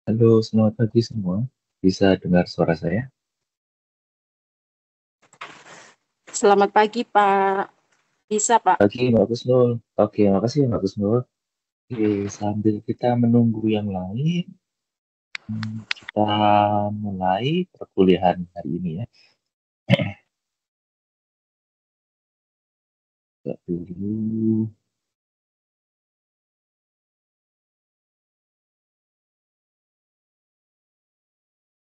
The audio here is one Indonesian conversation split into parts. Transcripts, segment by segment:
Halo, selamat pagi semua. Bisa dengar suara saya? Selamat pagi, Pak. Bisa, Pak? Pagi, Mbak Kusnul. Oke, makasih ya Mbak Kusnul. Oke, sambil kita menunggu yang lain, kita mulai perkuliahan hari ini ya. Buka dulu.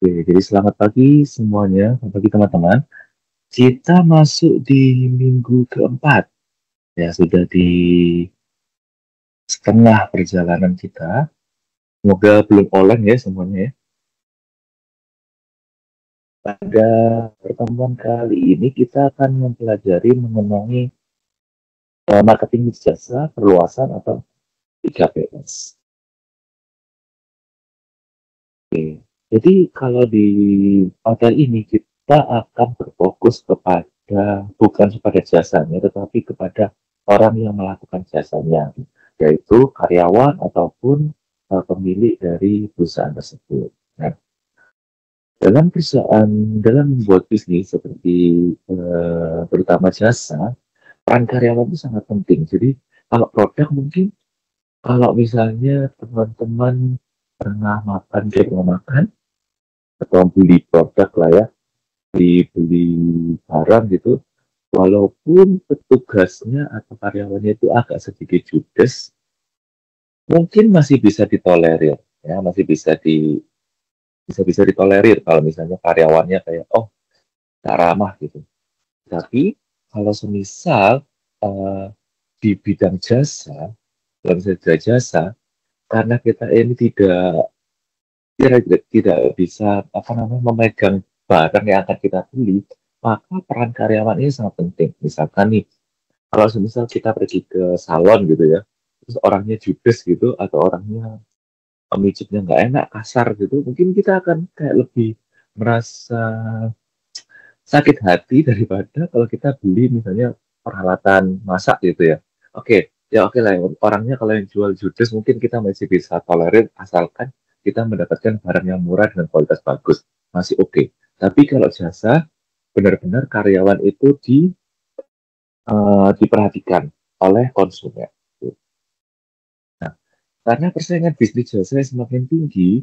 Oke, jadi selamat pagi semuanya. Selamat pagi teman-teman. Kita masuk di minggu keempat. Ya, sudah di setengah perjalanan kita. Semoga belum oleng ya semuanya ya. Pada pertemuan kali ini kita akan mempelajari mengenai marketing jasa, perluasan atau 3PS. Oke. Jadi kalau di materi ini kita akan berfokus kepada bukan kepada jasanya, tetapi kepada orang yang melakukan jasanya, yaitu karyawan ataupun pemilik dari perusahaan tersebut. Nah, dalam membuat bisnis seperti terutama jasa, peran karyawan itu sangat penting. Jadi kalau produk mungkin kalau misalnya teman-teman pernah makan di rumah makan atau beli produk lah ya, beli barang gitu, walaupun petugasnya atau karyawannya itu agak sedikit judes, mungkin masih bisa ditolerir, ya masih bisa ditolerir kalau misalnya karyawannya kayak tak ramah gitu. Tapi kalau semisal eh, di bidang jasa, dalam sektor jasa, karena kita ini tidak bisa memegang barang yang akan kita beli, maka peran karyawan ini sangat penting. Misalkan nih, kalau misal kita pergi ke salon gitu ya, terus orangnya judes gitu atau orangnya pemijitnya nggak enak, kasar gitu, mungkin kita akan kayak lebih merasa sakit hati daripada kalau kita beli misalnya peralatan masak gitu ya. Oke, ya oke lah. Orangnya kalau yang jual judes mungkin kita masih bisa tolerir asalkan kita mendapatkan barang yang murah dengan kualitas bagus. Masih oke. Tapi kalau jasa, benar-benar karyawan itu diperhatikan oleh konsumen. Nah, karena persaingan bisnis jasa yang semakin tinggi,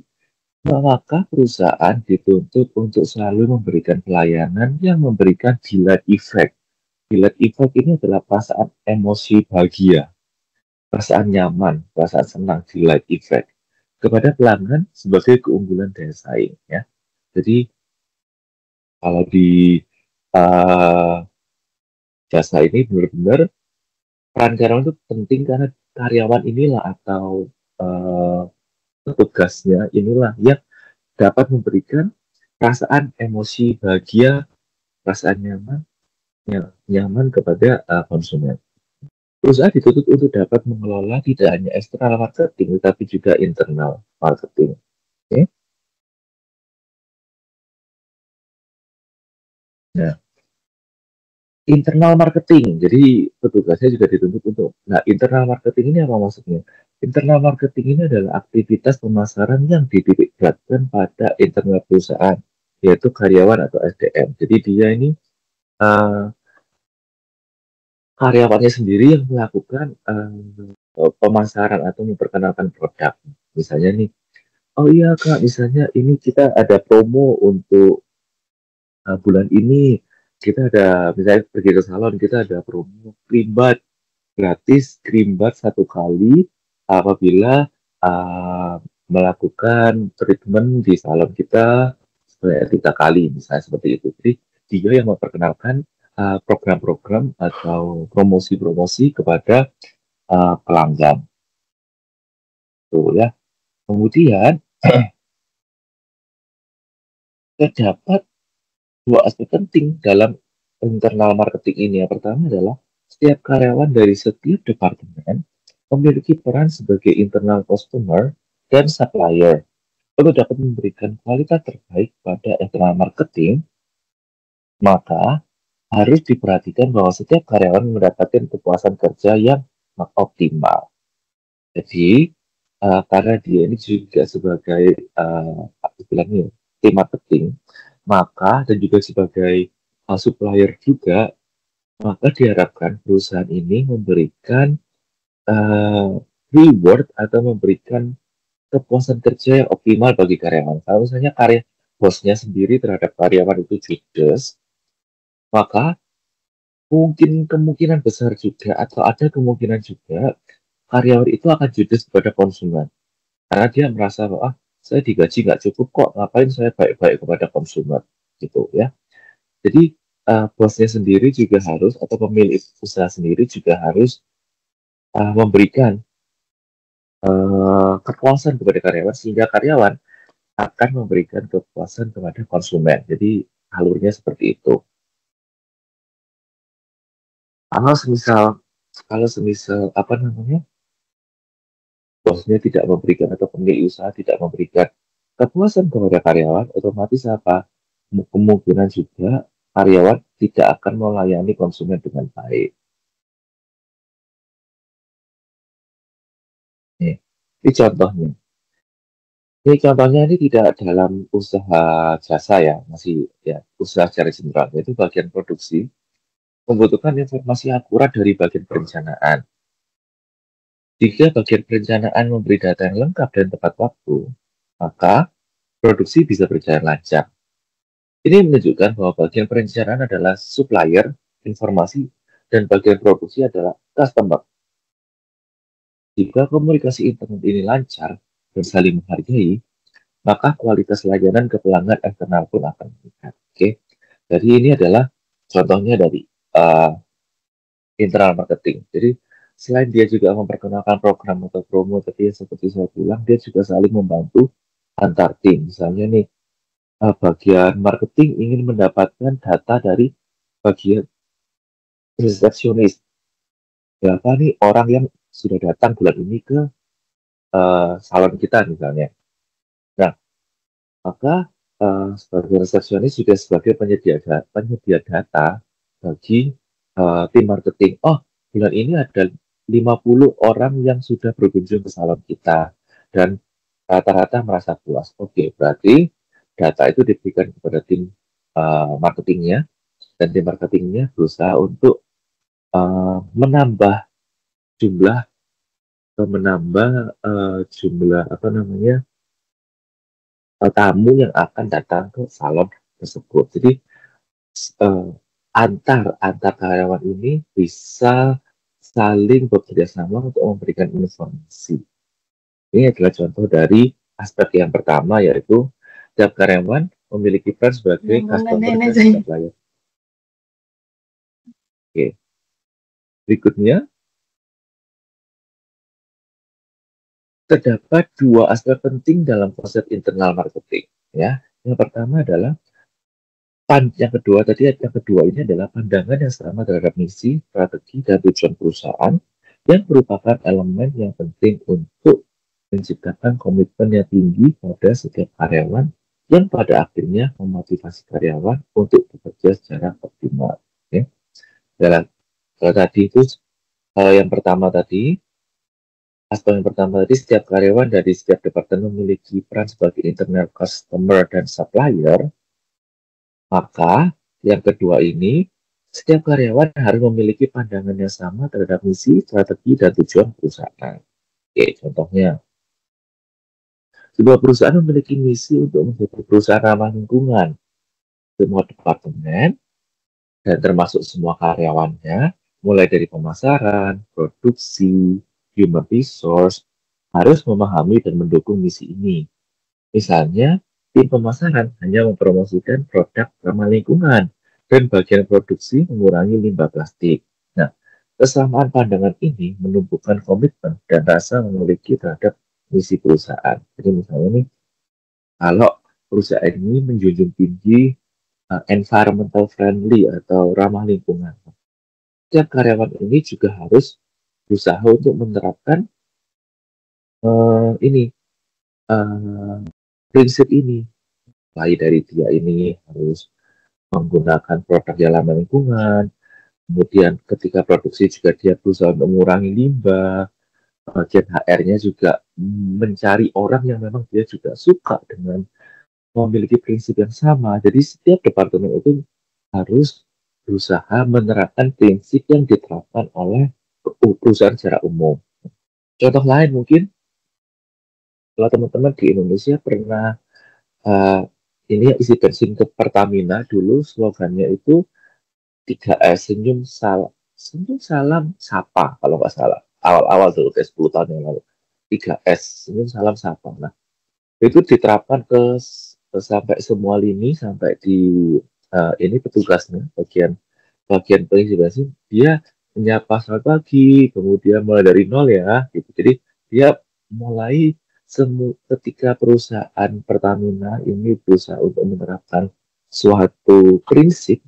maka perusahaan dituntut untuk selalu memberikan pelayanan yang memberikan delayed effect. Delayed effect ini adalah perasaan emosi bahagia, perasaan nyaman, perasaan senang, delayed effect kepada pelanggan sebagai keunggulan daya saing. Ya. Jadi kalau di uh, jasa ini benar-benar peran karyawan itu penting karena karyawan inilah atau uh, petugasnya inilah yang dapat memberikan perasaan emosi bahagia, perasaan nyaman, nyaman kepada konsumen. Perusahaan dituntut untuk dapat mengelola tidak hanya eksternal marketing, tetapi juga internal marketing. Oke? Nah, internal marketing. Jadi petugasnya juga dituntut untuk. Nah, internal marketing ini apa maksudnya? Internal marketing ini adalah aktivitas pemasaran yang dititik beratkan pada internal perusahaan, yaitu karyawan atau SDM. Jadi dia ini uh, karyawannya sendiri yang melakukan pemasaran atau memperkenalkan produk. Misalnya nih, oh iya Kak, misalnya ini kita ada promo untuk bulan ini. Kita ada, misalnya pergi ke salon, kita ada promo cream bath gratis, cream bath satu kali apabila uh, melakukan treatment di salon kita sebanyak 3 kali, misalnya seperti itu. Jadi dia yang memperkenalkan program-program atau promosi-promosi kepada pelanggan. Tuh ya. Kemudian terdapat dua aspek penting dalam internal marketing ini. Yang pertama adalah setiap karyawan dari setiap departemen memiliki peran sebagai internal customer dan supplier. Untuk dapat memberikan kualitas terbaik pada internal marketing, maka harus diperhatikan bahwa setiap karyawan mendapatkan kepuasan kerja yang optimal. Jadi, karena dia ini juga sebagai istilahnya tim marketing, maka dan juga sebagai supplier juga, maka diharapkan perusahaan ini memberikan eh, reward atau memberikan kepuasan kerja yang optimal bagi karyawan. Kalau misalnya bosnya sendiri terhadap karyawan itu judes, maka mungkin kemungkinan besar juga atau ada kemungkinan juga karyawan itu akan judes kepada konsumen. Karena dia merasa bahwa saya digaji nggak cukup kok, ngapain saya baik-baik kepada konsumen gitu ya. Jadi bosnya sendiri juga harus atau pemilik usaha sendiri juga harus memberikan kepuasan kepada karyawan sehingga karyawan akan memberikan kepuasan kepada konsumen. Jadi alurnya seperti itu. Kalau semisal kalau semisal apa namanya bosnya tidak memberikan atau pemilik usaha tidak memberikan kepuasan kepada karyawan, otomatis apa? Kemungkinan juga karyawan tidak akan melayani konsumen dengan baik. Ini contohnya. Ini contohnya ini tidak dalam usaha jasa ya, masih ya usaha secara general, yaitu bagian produksi membutuhkan informasi akurat dari bagian perencanaan. Jika bagian perencanaan memberi data yang lengkap dan tepat waktu, maka produksi bisa berjalan lancar. Ini menunjukkan bahwa bagian perencanaan adalah supplier informasi dan bagian produksi adalah customer. Jika komunikasi internet ini lancar dan saling menghargai, maka kualitas layanan ke pelanggan eksternal pun akan meningkat. Oke, jadi ini adalah contohnya dari uh, internal marketing. Jadi selain dia juga memperkenalkan program atau promo, tapi seperti saya bilang, dia juga saling membantu antar tim. Misalnya nih, bagian marketing ingin mendapatkan data dari bagian resepsionis. Berapa nih orang yang sudah datang bulan ini ke salon kita misalnya. Nah, maka sebagai resepsionis juga sebagai penyedia data bagi tim marketing. Oh, bulan ini ada 50 orang yang sudah berkunjung ke salon kita dan rata-rata merasa puas. Oke, berarti data itu diberikan kepada tim marketingnya dan tim marketingnya berusaha untuk menambah jumlah jumlah apa namanya tamu yang akan datang ke salon tersebut. Jadi uh, antar karyawan ini bisa saling bekerja sama untuk memberikan informasi. Ini adalah contoh dari aspek yang pertama, yaitu setiap karyawan memiliki peran sebagai customer dan supplier. Oke. Berikutnya, terdapat dua aspek penting dalam konsep internal marketing. Ya, yang pertama adalah yang kedua ini adalah pandangan yang sama terhadap misi, strategi, dan tujuan perusahaan yang merupakan elemen yang penting untuk menciptakan komitmen yang tinggi pada setiap karyawan yang pada akhirnya memotivasi karyawan untuk bekerja secara optimal. Ya. Dalam kalau tadi itu yang pertama tadi, aspek yang pertama tadi setiap karyawan dari setiap departemen memiliki peran sebagai internal customer dan supplier. Maka yang kedua ini, setiap karyawan harus memiliki pandangan yang sama terhadap misi, strategi, dan tujuan perusahaan. Oke, contohnya, sebuah perusahaan memiliki misi untuk menjadi perusahaan ramah lingkungan. Semua departemen, dan termasuk semua karyawannya, mulai dari pemasaran, produksi, human resource, harus memahami dan mendukung misi ini. Misalnya, tim pemasaran hanya mempromosikan produk ramah lingkungan dan bagian produksi mengurangi limbah plastik. Nah, kesamaan pandangan ini menumbuhkan komitmen dan rasa memiliki terhadap misi perusahaan. Jadi misalnya nih, kalau perusahaan ini menjunjung tinggi environmental friendly atau ramah lingkungan, setiap karyawan ini juga harus berusaha untuk menerapkan ini prinsip ini. Mulai dari dia ini harus menggunakan produk yang ramah lingkungan, kemudian ketika produksi juga dia berusaha untuk mengurangi limbah, bagian HR-nya juga mencari orang yang memang dia juga suka dengan memiliki prinsip yang sama. Jadi setiap departemen itu harus berusaha menerapkan prinsip yang diterapkan oleh perusahaan secara umum. Contoh lain mungkin kalau teman-teman di Indonesia pernah uh, ini ya, isi bensin ke Pertamina dulu slogannya itu 3S senyum salam sapa kalau nggak salah awal-awal dulu kayak 10 tahun yang lalu 3S senyum salam sapa. Nah itu diterapkan ke sampai semua lini sampai di ini petugasnya bagian bagian pengisi bensin dia menyapa selamat pagi kemudian mulai dari nol ya gitu jadi dia mulai ketika perusahaan Pertamina ini berusaha untuk menerapkan suatu prinsip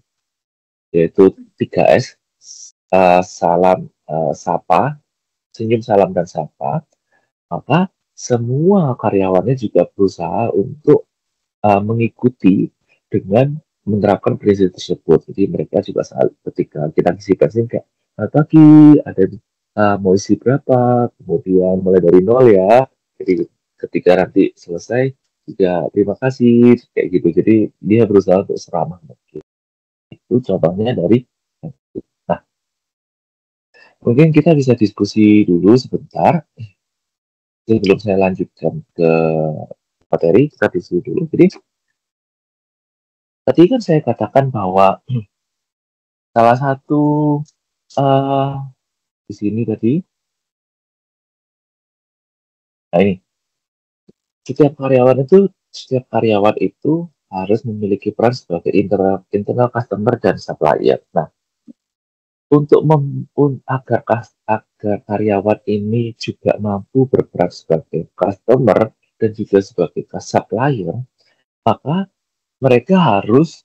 yaitu 3S salam sapa senyum salam dan sapa maka semua karyawannya juga berusaha untuk mengikuti dengan menerapkan prinsip tersebut. Jadi mereka juga saat ketika kita isi bensin kayak selamat pagi, ada mau isi berapa, kemudian mulai dari nol ya. Jadi ketika nanti selesai juga terima kasih kayak gitu. Jadi dia berusaha untuk seramah mungkin. Itu contohnya dari nah, mungkin kita bisa diskusi dulu sebentar sebelum saya lanjutkan ke materi, kita diskusi dulu. Jadi tadi kan saya katakan bahwa salah satu eh di sini tadi, nah ini setiap karyawan itu harus memiliki peran sebagai internal customer dan supplier. Nah, untuk agar karyawan ini juga mampu berperan sebagai customer dan juga sebagai supplier, maka mereka harus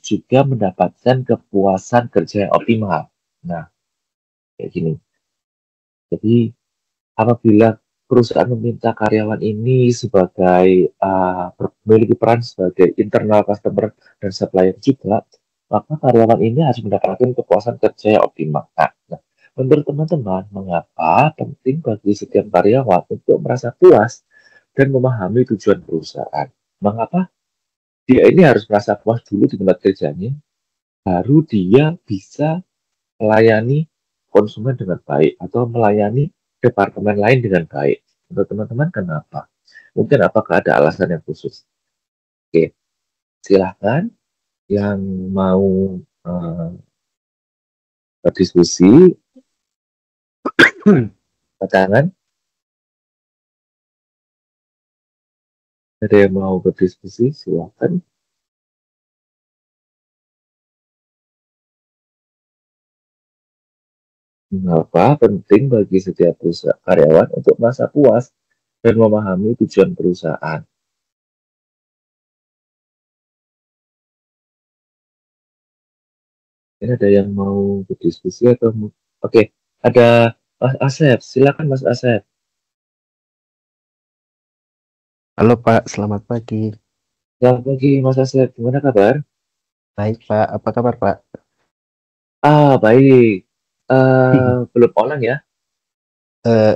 juga mendapatkan kepuasan kerja yang optimal. Nah, kayak gini. Jadi apabila perusahaan meminta karyawan ini sebagai memiliki peran sebagai internal customer dan supplier juga, maka karyawan ini harus mendapatkan kepuasan kerja yang optimal. Nah, menurut teman-teman, mengapa penting bagi setiap karyawan untuk merasa puas dan memahami tujuan perusahaan? Mengapa dia ini harus merasa puas dulu di tempat kerjanya, baru dia bisa melayani konsumen dengan baik atau melayani departemen lain dengan baik. Untuk teman-teman kenapa? Mungkin apakah ada alasan yang khusus? Oke, silahkan yang mau berdiskusi, tangan. Ada yang mau berdiskusi, silahkan. Mengapa penting bagi setiap karyawan untuk merasa puas dan memahami tujuan perusahaan? Ini ada yang mau berdiskusi atau Oke, ada Mas Asep. Silakan Mas Asep. Halo Pak, selamat pagi. Selamat pagi Mas Asep. Gimana kabar? Baik Pak, apa kabar Pak? Baik. Belum online ya? Eh,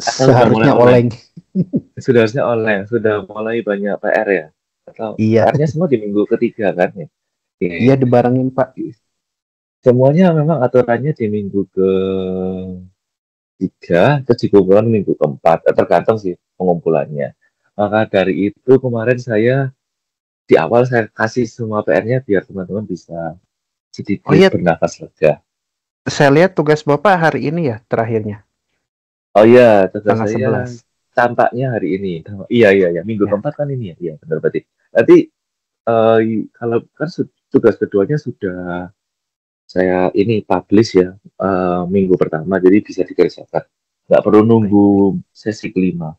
Atau sudah mulai Seharusnya online? oleng. Sudah harusnya online. Sudah mulai banyak PR ya? Atau Iya, PR-nya semua di minggu ketiga kan ya? iya Oke. dibarengin Pak. Semuanya memang aturannya di minggu ketiga, terus dikumpulkan minggu keempat. Tergantung sih pengumpulannya. Maka dari itu kemarin di awal saya kasih semua PR-nya biar teman-teman bisa Oh sedikit iya, bernafas lega. saya lihat tugas Bapak hari ini ya terakhirnya, Oh iya, tugas tanggal saya 11. tampaknya hari ini. Iya, iya, iya. Minggu Ya, keempat kan ini ya. Iya, benar berarti. Nanti eh, kalau kan tugas keduanya sudah saya ini publish ya minggu pertama, jadi bisa dikerjakan. Nggak perlu baik. nunggu sesi kelima.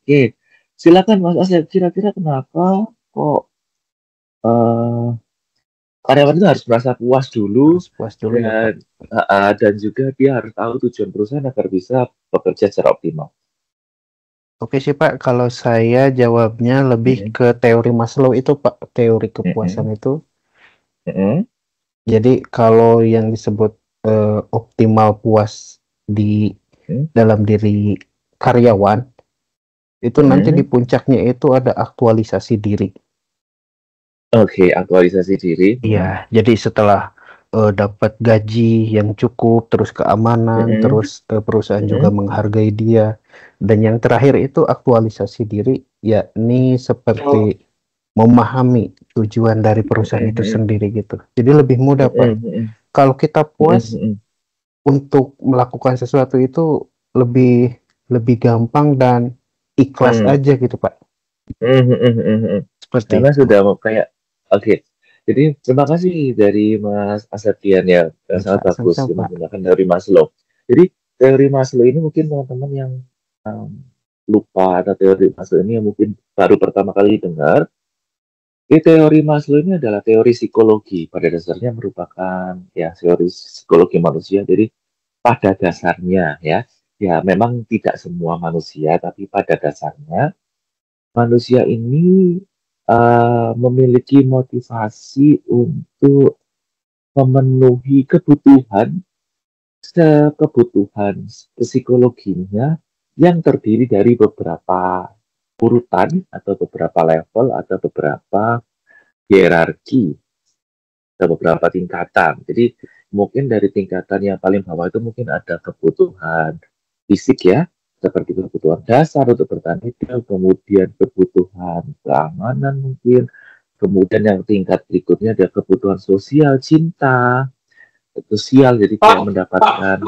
Oke, silakan Mas Asep. Kira-kira kenapa kok eh, karyawan itu harus merasa puas dulu Harus puas dulu ya Pak. dan juga dia harus tahu tujuan perusahaan agar bisa bekerja secara optimal. Oke sih Pak, kalau saya jawabnya lebih Mm-mm, ke teori Maslow itu Pak, teori kepuasan mm-mm, itu. mm-mm, Jadi kalau yang disebut optimal puas di dalam diri karyawan, itu nanti di puncaknya itu ada aktualisasi diri. Oke, aktualisasi diri. Iya, jadi setelah dapat gaji yang cukup, terus keamanan, terus perusahaan juga menghargai dia, dan yang terakhir itu aktualisasi diri, yakni seperti memahami tujuan dari perusahaan itu sendiri gitu. Jadi lebih mudah, Pak. Kalau kita puas untuk melakukan sesuatu itu lebih gampang dan ikhlas aja gitu, Pak. Seperti Karena itu. sudah kayak oke. Jadi terima kasih dari Mas Asadian ya, yang sangat bagus Sama-sama, Pak. menggunakan teori Maslow. Jadi teori Maslow ini mungkin teman-teman yang lupa atau teori Maslow ini yang mungkin baru pertama kali dengar. Jadi teori Maslow ini adalah teori psikologi, pada dasarnya merupakan ya teori psikologi manusia. Jadi pada dasarnya ya memang tidak semua manusia, tapi pada dasarnya manusia ini memiliki motivasi untuk memenuhi kebutuhan psikologinya yang terdiri dari beberapa urutan atau beberapa level atau beberapa hierarki atau beberapa tingkatan. Jadi mungkin dari tingkatan yang paling bawah itu mungkin ada kebutuhan fisik ya, seperti kebutuhan dasar untuk bertahan hidup, kemudian kebutuhan keamanan mungkin, kemudian yang tingkat berikutnya ada kebutuhan sosial, cinta, sosial, jadi kayak mendapatkan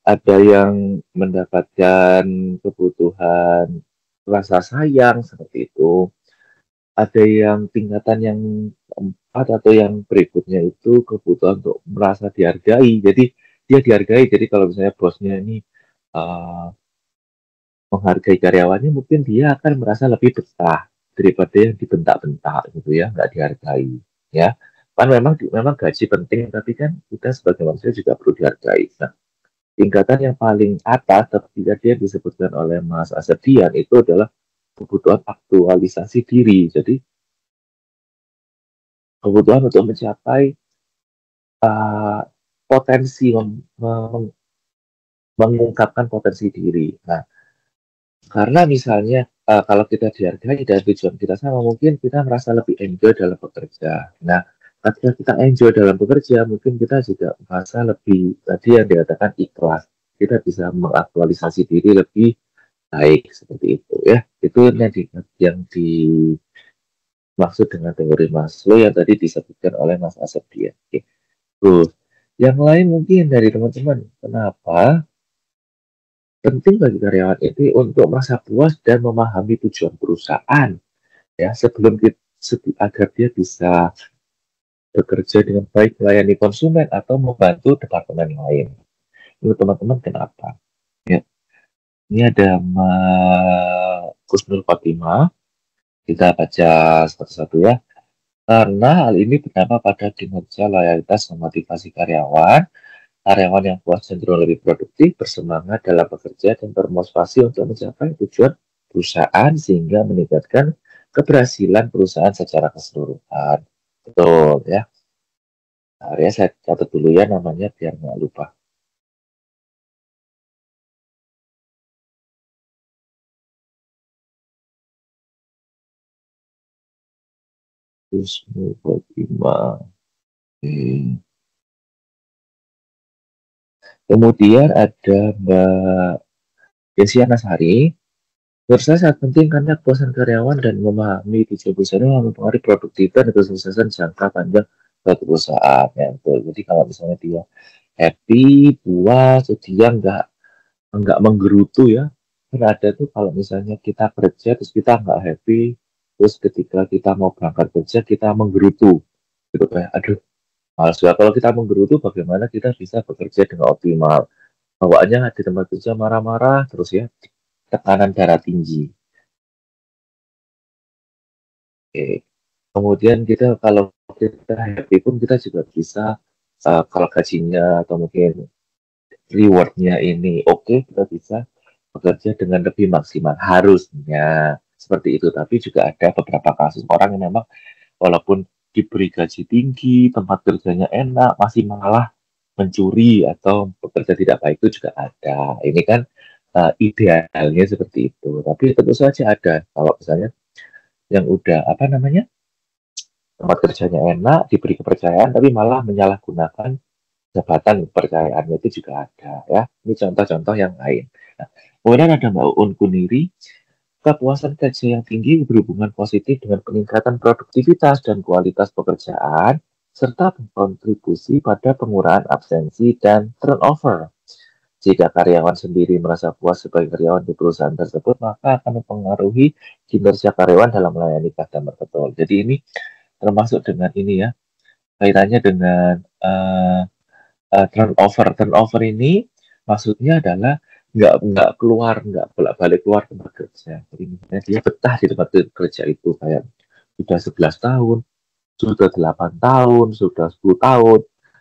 ada yang mendapatkan kebutuhan rasa sayang seperti itu. Ada yang tingkatan yang keempat atau yang berikutnya itu kebutuhan untuk merasa dihargai. Jadi dia dihargai. Jadi kalau misalnya bosnya ini menghargai karyawannya, mungkin dia akan merasa lebih betah daripada yang dibentak-bentak gitu ya, nggak dihargai ya. Kan memang gaji penting, tapi kan kita sebagai manusia juga perlu dihargai. Nah, tingkatan yang paling atas ketika dia disebutkan oleh Mas Asadian itu adalah kebutuhan aktualisasi diri. Jadi kebutuhan untuk mencapai potensi mengungkapkan potensi diri. Nah, karena misalnya kalau kita dihargai dan tujuan kita sama, mungkin kita merasa lebih enjoy dalam bekerja. Nah, ketika kita enjoy dalam bekerja, mungkin kita juga merasa lebih tadi yang dikatakan ikhlas. Kita bisa mengaktualisasi diri lebih baik seperti itu ya. Itu yang dimaksud dengan teori Maslow yang tadi disebutkan oleh Mas Asep dia. Oke. Terus, yang lain mungkin dari teman-teman, kenapa penting bagi karyawan ini untuk merasa puas dan memahami tujuan perusahaan ya agar dia bisa bekerja dengan baik melayani konsumen atau membantu departemen lain. Menurut teman-teman kenapa? Ya, ini ada Kusnul Fatimah. Kita baca satu-satu ya. Karena hal ini berdampak pada kinerja, loyalitas, memotivasi karyawan. Karyawan yang puas cenderung lebih produktif, bersemangat dalam bekerja, dan bermotivasi untuk mencapai tujuan perusahaan sehingga meningkatkan keberhasilan perusahaan secara keseluruhan. Betul ya. Nah, ya saya catat dulu ya namanya biar nggak lupa. Kusnul Fatimah. Kemudian ada Mbak Desia Nasari. Menurut saya sangat penting karena kepuasan karyawan dan memahami tujuan perusahaan mempengaruhi produktivitas dan kesuksesan jangka panjang suatu perusahaan. Ya, betul. Jadi kalau misalnya dia happy, puas, dia nggak menggerutu ya. Kan ada tuh kalau misalnya kita kerja terus kita nggak happy, terus ketika kita mau berangkat kerja kita menggerutu, gitu kayak aduh males ya. Kalau kita menggerutu bagaimana kita bisa bekerja dengan optimal? Bawaannya di tempat kerja marah-marah terus ya, tekanan darah tinggi. Oke. Kemudian kalau kita happy pun kita juga bisa kalau gajinya atau mungkin rewardnya ini oke, kita bisa bekerja dengan lebih maksimal harusnya seperti itu. Tapi juga ada beberapa kasus orang yang memang walaupun diberi gaji tinggi, tempat kerjanya enak, masih malah mencuri atau bekerja tidak baik itu juga ada. Ini kan idealnya seperti itu. Tapi tentu saja ada. Kalau misalnya yang udah apa namanya tempat kerjanya enak, diberi kepercayaan, tapi malah menyalahgunakan jabatan kepercayaannya itu juga ada ya. Ini contoh-contoh yang lain. Nah, kemudian ada Mbak Uun Kuniri, kepuasan kerja yang tinggi berhubungan positif dengan peningkatan produktivitas dan kualitas pekerjaan, serta berkontribusi pada pengurangan absensi dan turnover. Jika karyawan sendiri merasa puas sebagai karyawan di perusahaan tersebut, maka akan mempengaruhi kinerja karyawan dalam melayani customer betul. Jadi ini termasuk dengan ini ya, kaitannya dengan turnover. Turnover ini maksudnya adalah nggak keluar, nggak bolak-balik keluar tempat kerja. Jadi misalnya dia betah di tempat kerja itu kayak sudah 11 tahun, sudah 8 tahun, sudah 10 tahun,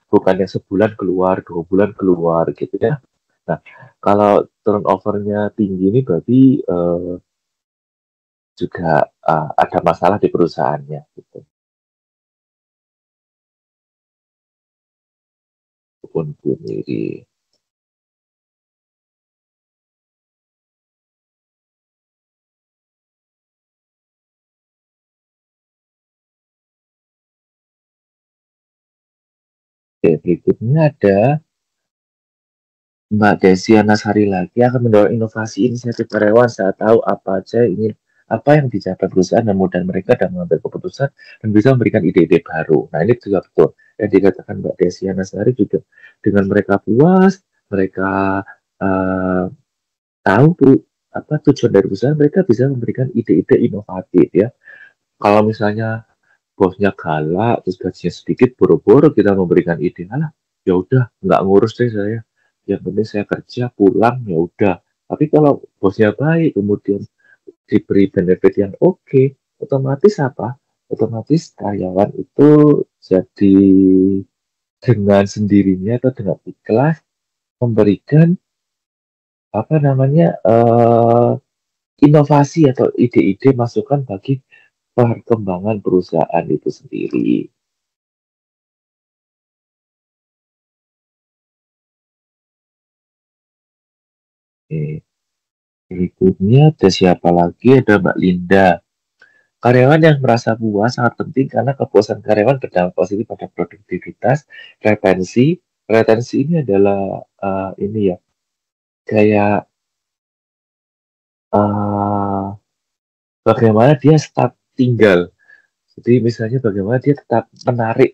bukannya sebulan keluar, 2 bulan keluar gitu ya. Nah, kalau turnovernya tinggi ini berarti juga ada masalah di perusahaannya gitu. Pun sendiri. Oke, berikutnya ada Mbak Desiana Sari lagi akan mendorong inovasi inisiatif karyawan saat tahu apa yang dicapai perusahaan dan mudah mereka dalam mengambil keputusan dan bisa memberikan ide-ide baru. Nah ini juga betul yang dikatakan Mbak Desiana Sari juga dengan mereka puas, mereka uh, tahu apa tujuan dari perusahaan, mereka bisa memberikan ide-ide inovatif ya. Kalau misalnya bosnya galak terus gajinya sedikit boro-boro kita memberikan ide alah ya udah nggak ngurus deh saya yang penting saya kerja pulang ya udah tapi kalau bosnya baik kemudian diberi benefit yang oke, otomatis apa otomatis karyawan itu jadi dengan sendirinya atau dengan ikhlas memberikan apa namanya inovasi atau ide-ide masukan bagi perkembangan perusahaan itu sendiri. Oke. Berikutnya ada siapa lagi? Ada Mbak Linda. Karyawan yang merasa puas sangat penting karena kepuasan karyawan berdampak positif pada produktivitas, retensi. Retensi ini adalah ini ya, kayak uh, bagaimana dia tetap tinggal. Jadi misalnya bagaimana dia tetap menarik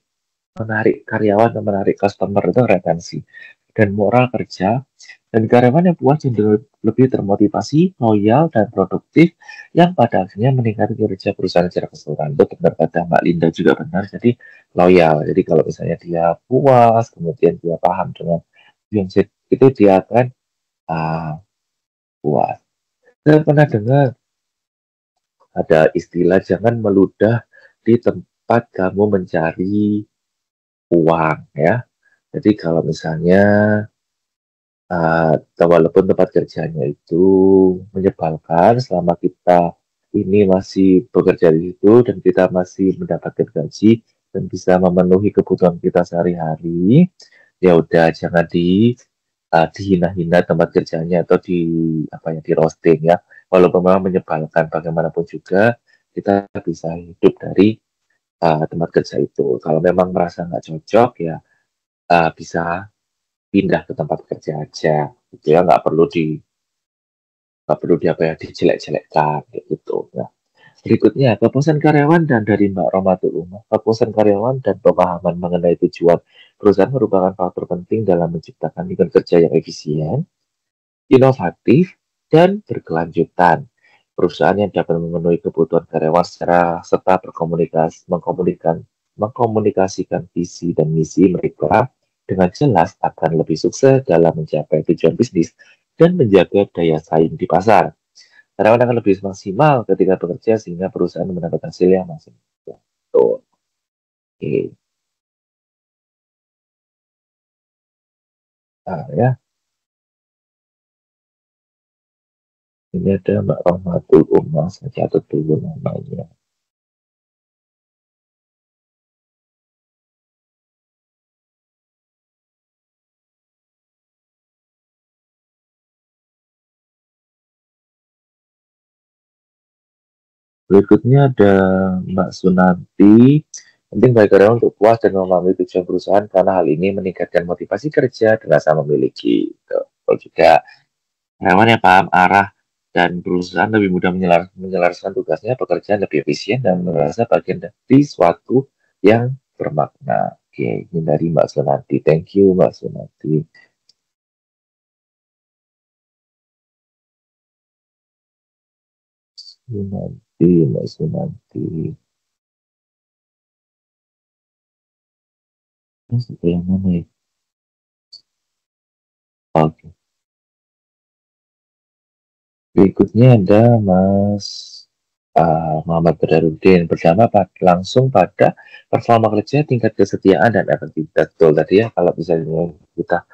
menarik karyawan dan menarik customer itu retensi dan moral kerja dan karyawan yang puas cenderung lebih termotivasi, loyal dan produktif yang pada akhirnya meningkatkan kinerja perusahaan secara keseluruhan. Itu benar kata Mbak Linda juga benar. Jadi loyal. Jadi kalau misalnya dia puas, kemudian dia paham dengan mindset itu dia akan puas. Saya pernah dengar ada istilah jangan meludah di tempat kamu mencari uang ya. Jadi kalau misalnya walaupun tempat kerjanya itu menyebalkan, selama kita ini masih bekerja di situ dan kita masih mendapatkan gaji dan bisa memenuhi kebutuhan kita sehari-hari, ya udah jangan dihina-hina tempat kerjanya atau di roasting ya. Walaupun memang menyebalkan, bagaimanapun juga kita bisa hidup dari tempat kerja itu. Kalau memang merasa nggak cocok ya bisa pindah ke tempat kerja aja gitu ya nggak perlu apa ya dijelek-jelekkan gitu. Nah, berikutnya kepuasan karyawan dan dari Mbak Romatul Umar, kepuasan karyawan dan pemahaman mengenai tujuan perusahaan merupakan faktor penting dalam menciptakan lingkungan kerja yang efisien, inovatif, dan berkelanjutan. Perusahaan yang dapat memenuhi kebutuhan karyawan secara serta mengkomunikasikan visi dan misi mereka dengan jelas akan lebih sukses dalam mencapai tujuan bisnis dan menjaga daya saing di pasar. Karyawan akan lebih maksimal ketika bekerja sehingga perusahaan mendapat hasil yang maksimal. Tuh. Oke. Nah, ya, ini ada Mbak Rahmatul Umar, saya catat dulu namanya. Berikutnya ada Mbak Sunanti. Penting bagi karyawan untuk puas dan memahami tujuan perusahaan karena hal ini meningkatkan motivasi kerja dan rasa memiliki. Kalau juga karyawan yang paham arah dan perusahaan lebih mudah menyelaraskan tugasnya, pekerjaan lebih efisien dan merasa bagian dari suatu yang bermakna. Oke, ini dari Mbak Sunanti. Thank you Mbak Sunanti. Mbak Sunanti. Ini yang mana ya? Oke. Berikutnya ada Mas Muhammad Badarudin. Pertama langsung pada performa kerja, tingkat kesetiaan dan efektivitas. Betul tadi ya, kalau misalnya kita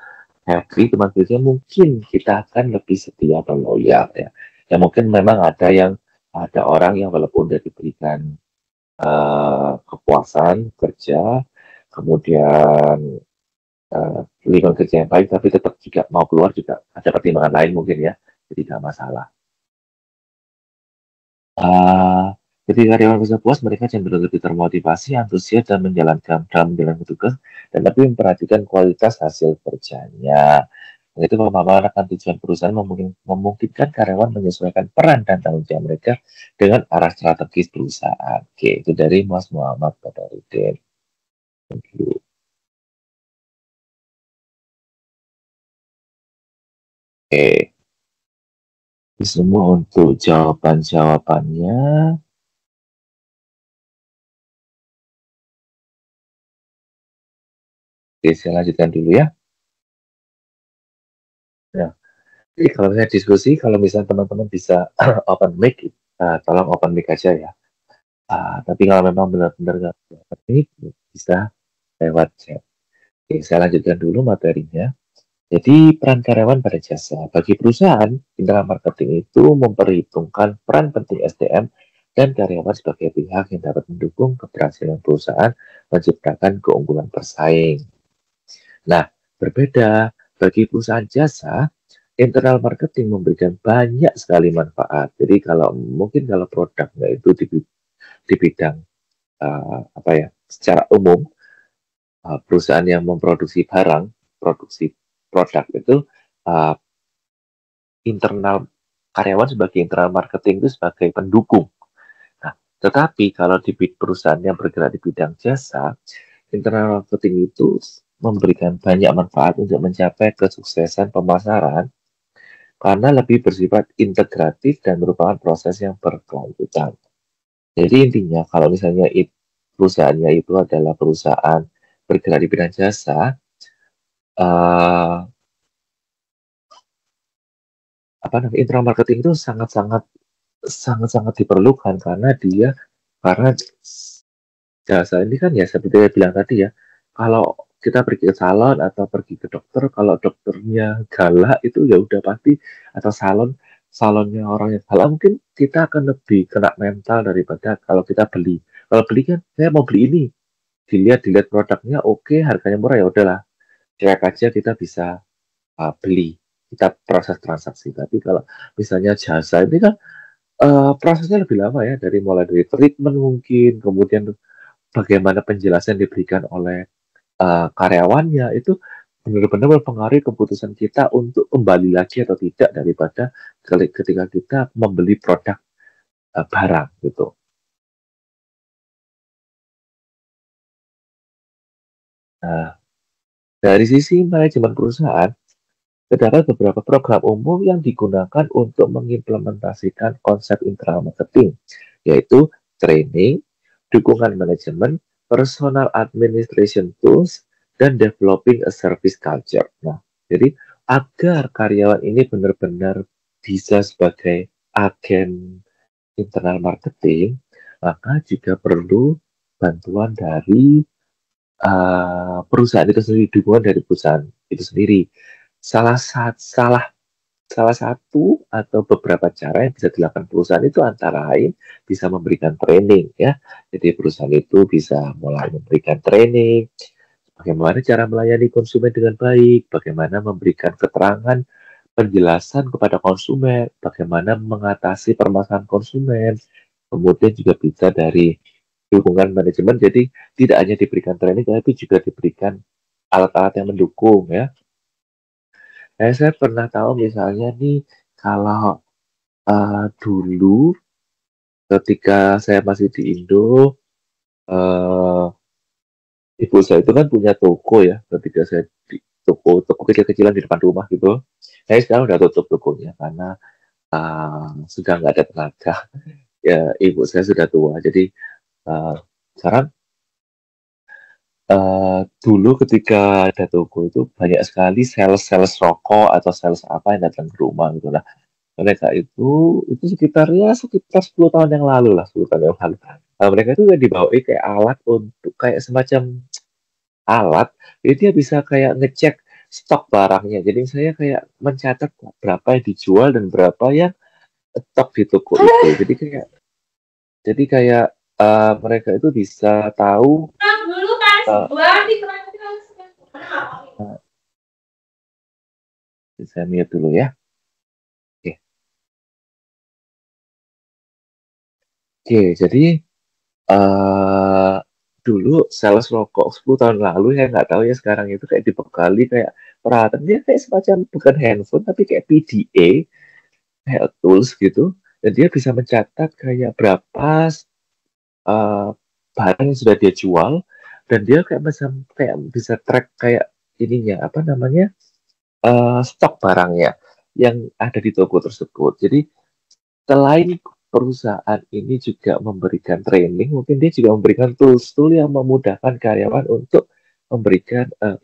happy teman kerja, mungkin kita akan lebih setia dan loyal ya. Ya mungkin memang ada orang yang walaupun udah diberikan kepuasan kerja, kemudian lingkungan kerja yang baik, tapi tetap juga mau keluar juga ada pertimbangan lain mungkin ya, jadi tidak masalah. Ketika karyawan bisa puas, mereka cenderung lebih termotivasi, antusias dalam menjalankan tugas, dan lebih memperhatikan kualitas hasil kerjanya. Itu pemahaman akan tujuan perusahaan memungkinkan karyawan menyesuaikan peran dan tanggung jawab mereka dengan arah strategis perusahaan. Oke, itu dari Mas Muhammad Badarudin. Thank you. Oke. Ini semua untuk jawaban-jawabannya. Oke, saya lanjutkan dulu ya. Ya. Jadi kalau misalnya diskusi, kalau misalnya teman-teman bisa open mic, tolong open mic aja ya. Tapi kalau memang benar-benar nggak open mic, bisa lewat chat. Oke, saya lanjutkan dulu materinya. Jadi peran karyawan pada jasa. Bagi perusahaan, internal marketing itu memperhitungkan peran penting SDM dan karyawan sebagai pihak yang dapat mendukung keberhasilan perusahaan menciptakan keunggulan bersaing. Nah, berbeda bagi perusahaan jasa, internal marketing memberikan banyak sekali manfaat. Jadi kalau produknya itu di bidang secara umum, perusahaan yang memproduksi barang, produksi produk itu internal karyawan sebagai internal marketing itu sebagai pendukung. Nah, tetapi kalau di perusahaan yang bergerak di bidang jasa, internal marketing itu memberikan banyak manfaat untuk mencapai kesuksesan pemasaran karena lebih bersifat integratif dan merupakan proses yang berkelanjutan. Jadi intinya kalau misalnya perusahaannya itu adalah perusahaan bergerak di bidang jasa, internal marketing itu sangat-sangat diperlukan karena jasa ini kan ya seperti saya bilang tadi ya, kalau kita pergi ke salon atau pergi ke dokter, kalau dokternya galak itu ya udah pasti, atau salonnya orang yang galak, mungkin kita akan lebih kena mental daripada kalau kita beli. Kalau beli kan saya mau beli ini, dilihat produknya oke, harganya murah, ya udahlah, cuek aja, kita bisa beli, kita proses transaksi. Tapi kalau misalnya jasa ini kan prosesnya lebih lama ya, mulai dari treatment mungkin, kemudian bagaimana penjelasan diberikan oleh karyawannya, itu benar-benar mempengaruhi keputusan kita untuk kembali lagi atau tidak daripada ketika kita membeli produk barang gitu. Nah, dari sisi manajemen perusahaan, terdapat beberapa program umum yang digunakan untuk mengimplementasikan konsep internal marketing, yaitu training, dukungan manajemen, personal administration tools, dan developing a service culture. Nah, jadi agar karyawan ini benar-benar bisa sebagai agen internal marketing, maka juga perlu bantuan dari perusahaan itu sendiri, dukungan dari perusahaan itu sendiri. Salah satu atau beberapa cara yang bisa dilakukan perusahaan itu antara lain bisa memberikan training ya. Jadi perusahaan itu bisa mulai memberikan training, bagaimana cara melayani konsumen dengan baik, bagaimana memberikan keterangan penjelasan kepada konsumen, bagaimana mengatasi permasalahan konsumen, kemudian juga bisa dari dukungan manajemen. Jadi tidak hanya diberikan training, tapi juga diberikan alat-alat yang mendukung ya. Saya pernah tahu misalnya nih kalau dulu ketika saya masih di Indo, eh, ibu saya itu kan punya toko ya. Ketika saya di toko kecil-kecilan di depan rumah gitu. Saya sekarang udah tutup tokonya karena sudah nggak ada tenaga. Ya, ibu saya sudah tua. Jadi uh, sekarang dulu ketika ada toko itu banyak sekali sales-sales rokok atau sales apa yang datang ke rumah gitu lah. Mereka itu sekitar 10 tahun yang lalu lah, 10 tahun yang lalu. Nah, mereka itu kayak dibawa kayak alat untuk kayak semacam alat, jadi dia bisa kayak ngecek stok barangnya. Jadi saya kayak mencatat berapa yang dijual dan berapa yang stok di toko itu. Jadi kayak mereka itu bisa tahu uh, saya mute dulu ya. Oke, jadi eh dulu sales rokok 10 tahun lalu ya nggak tahu ya sekarang itu kayak dibekali kayak peralatan dia kayak semacam bukan handphone tapi kayak PDA kayak tools gitu dan dia bisa mencatat kayak berapa eh, barang yang sudah dia jual dan dia kayak bisa track kayak ininya apa namanya stok barangnya yang ada di toko tersebut. Jadi selain perusahaan ini juga memberikan training, mungkin dia juga memberikan tools-tool yang memudahkan karyawan untuk memberikan uh,